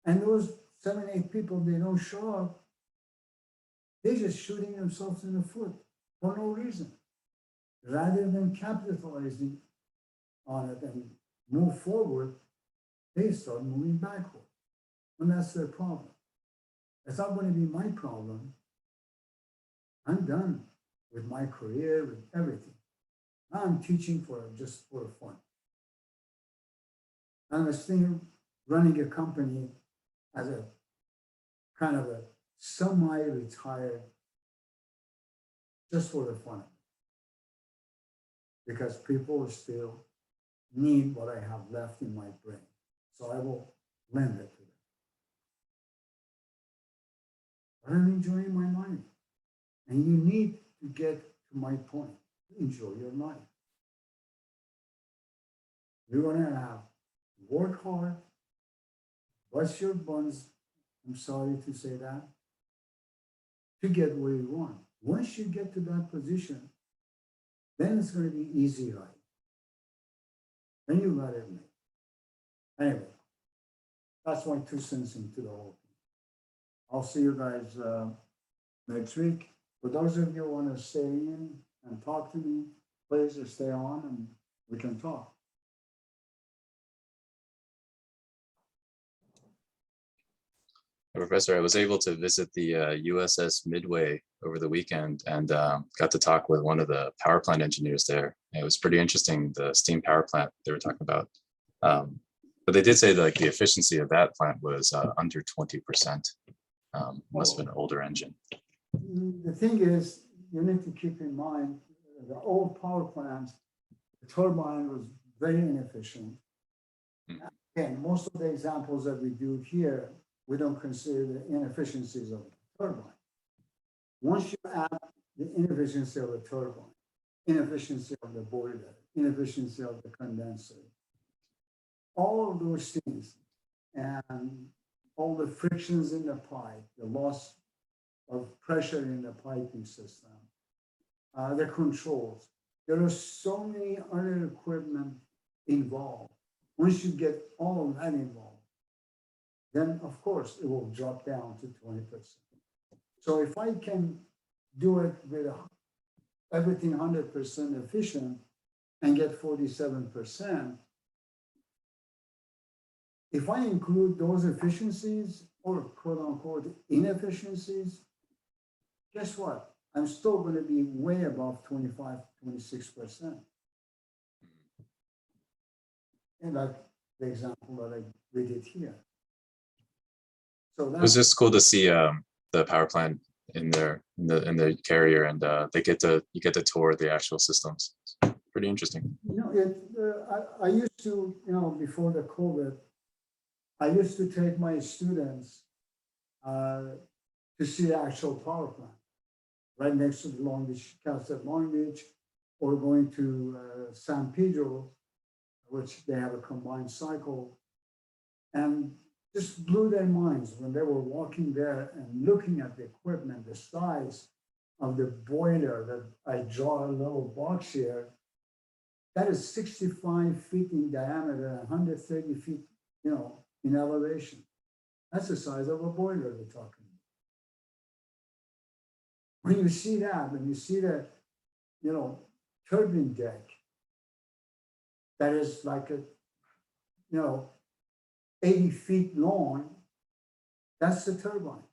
And those 7, 8 people, they don't show up. They're just shooting themselves in the foot for no reason. Rather than capitalizing on it and move forward, they start moving backward. And that's their problem. It's not going to be my problem. I'm done with my career, with everything. Now I'm teaching just for fun. I'm still running a company as a kind of a semi-retired, just for the fun. Because people still need what I have left in my brain. So I will lend it to them. But I'm enjoying my life. And you need to get to my point. Enjoy your life. You're going to have work hard, bust your buns, I'm sorry to say that, to get where you want. Once you get to that position, then it's going to be easy life. Then you got it made. Anyway, that's my 2 cents into the whole thing. I'll see you guys next week. For those of you who want to stay in and talk to me, please stay on and we can talk. Professor, I was able to visit the USS Midway over the weekend and got to talk with one of the power plant engineers there. It was pretty interesting, the steam power plant they were talking about. But they did say that, like, the efficiency of that plant was under 20%. Must have been an older engine. The thing is, you need to keep in mind, the old power plants, the turbine was very inefficient. Again, most of the examples that we do here, we don't consider the inefficiencies of the turbine. Once you add the inefficiency of the turbine, inefficiency of the boiler, inefficiency of the condenser, all of those things, and all the frictions in the pipe, the loss of pressure in the piping system, the controls. There are so many other equipment involved. Once you get all of that involved, then of course it will drop down to 20%. So if I can do it with everything 100% efficient and get 47%, if I include those efficiencies or quote unquote inefficiencies, guess what? I'm still going to be way above 25, 26%. And like the example that we did here. So It was that's just cool to see the power plant in the carrier, and you get to tour the actual systems. Pretty interesting. I used to, before the COVID, I used to take my students to see the actual power plant right next to the Long Beach, Cal State Long Beach, or going to San Pedro, which they have a combined cycle, and just blew their minds when they were walking there and looking at the equipment, the size of the boiler that I draw a little box here. That is 65 feet in diameter, 130 feet, in elevation. That's the size of a boiler we're talking about. When you see that, when you see the, turbine deck, that is like 80 feet long, that's the turbine.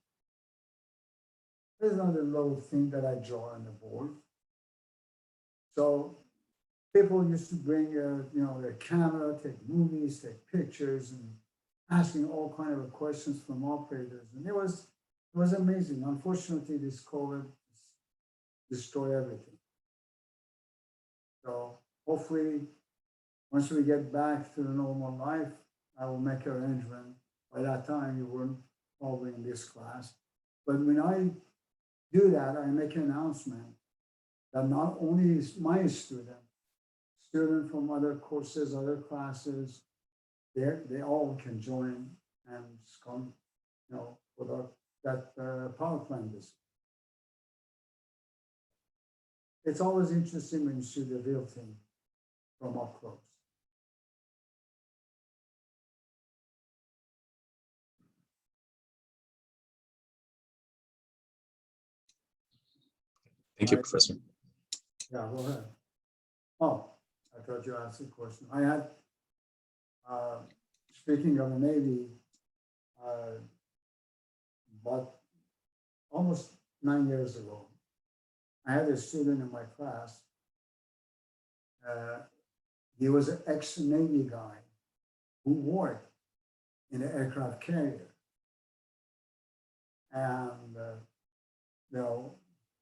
There's another little thing that I draw on the board. So people used to bring, their camera, take movies, take pictures, and asking all kinds of questions from operators. And it was amazing. Unfortunately, this COVID destroyed everything. So hopefully, once we get back to the normal life, I will make arrangement. By that time, you weren't probably in this class. But when I do that, I make an announcement that not only is my student from other courses, other classes, they all can join and come, for that power plant visit. It's always interesting when you see the real thing from up close. Thank you, Professor. Yeah, go ahead. Oh, I thought you asked a question. I had, speaking of the Navy, about almost 9 years ago, I had a student in my class. He was an ex-Navy guy who worked in an aircraft carrier. And,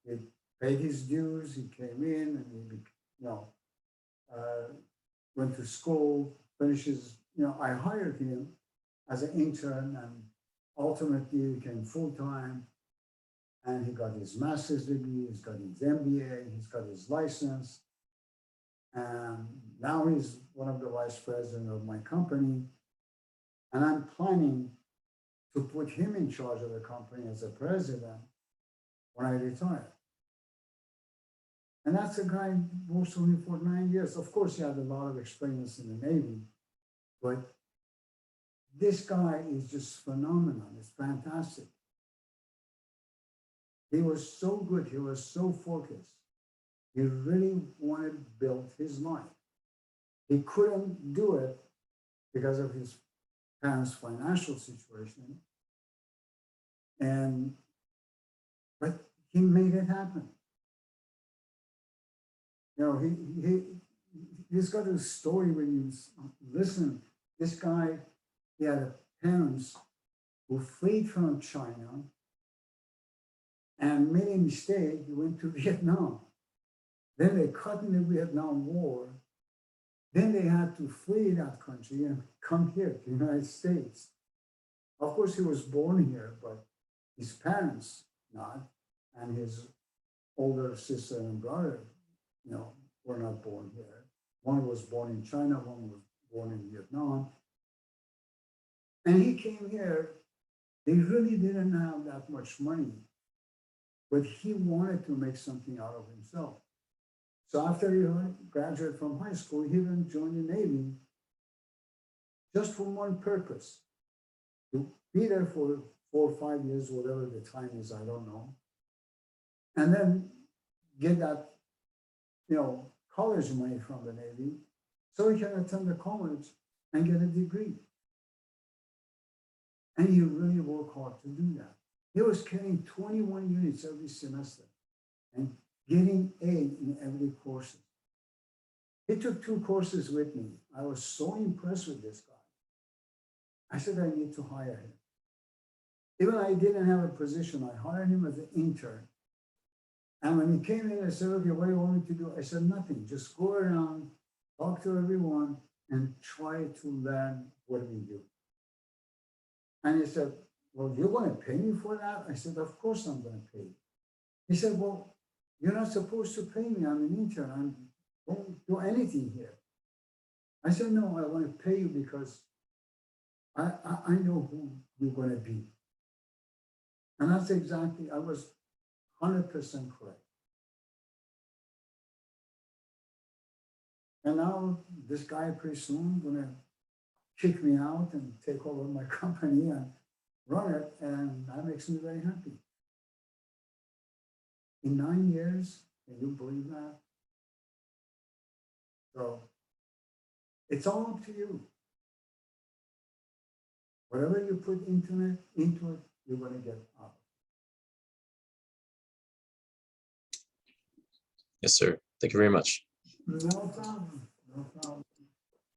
he paid his dues, he came in and he, went to school, finishes, I hired him as an intern and ultimately became full-time. And he got his master's degree, he's got his MBA, he's got his license. And now he's one of the vice president of my company. And I'm planning to put him in charge of the company as a president when I retire. And that's a guy who worked for me for 9 years. Of course, he had a lot of experience in the Navy, but this guy is just phenomenal. It's fantastic. He was so good. He was so focused. He really wanted to build his life. He couldn't do it because of his parents' financial situation. And, but he made it happen. You know, he's got a story when you listen. This guy, he had parents who fled from China and made a mistake. He went to Vietnam. Then they caught in the Vietnam War. Then they had to flee that country and come here to the United States. Of course, he was born here, but his parents not, and his older sister and brother, you know, were not born here. One was born in China, one was born in Vietnam. And he came here. They really didn't have that much money, but he wanted to make something out of himself. So after he graduated from high school, he went join the Navy just for one purpose, to be there for 4 or 5 years, whatever the time is, I don't know. And then get that, you know, college money from the Navy so he can attend the college and get a degree. And he really worked hard to do that. He was carrying 21 units every semester and getting A in every course. He took 2 courses with me. I was so impressed with this guy. I said, I need to hire him. Even I didn't have a position, I hired him as an intern. And when he came in, I said, okay, what do you want me to do? I said, nothing, just go around, talk to everyone, and try to learn what we do. And he said, well, you're going to pay me for that? I said, of course I'm going to pay you. He said, well, you're not supposed to pay me. I'm an intern. I don't do anything here. I said, no, I want to pay you because I know who you're going to be. And that's exactly, I was 100% correct. And now this guy pretty soon going to kick me out and take over my company and run it, and that makes me very happy. In 9 years, can you believe that? So it's all up to you. Whatever you put into it, you're going to get out. Yes, sir. Thank you very much. No problem. No problem.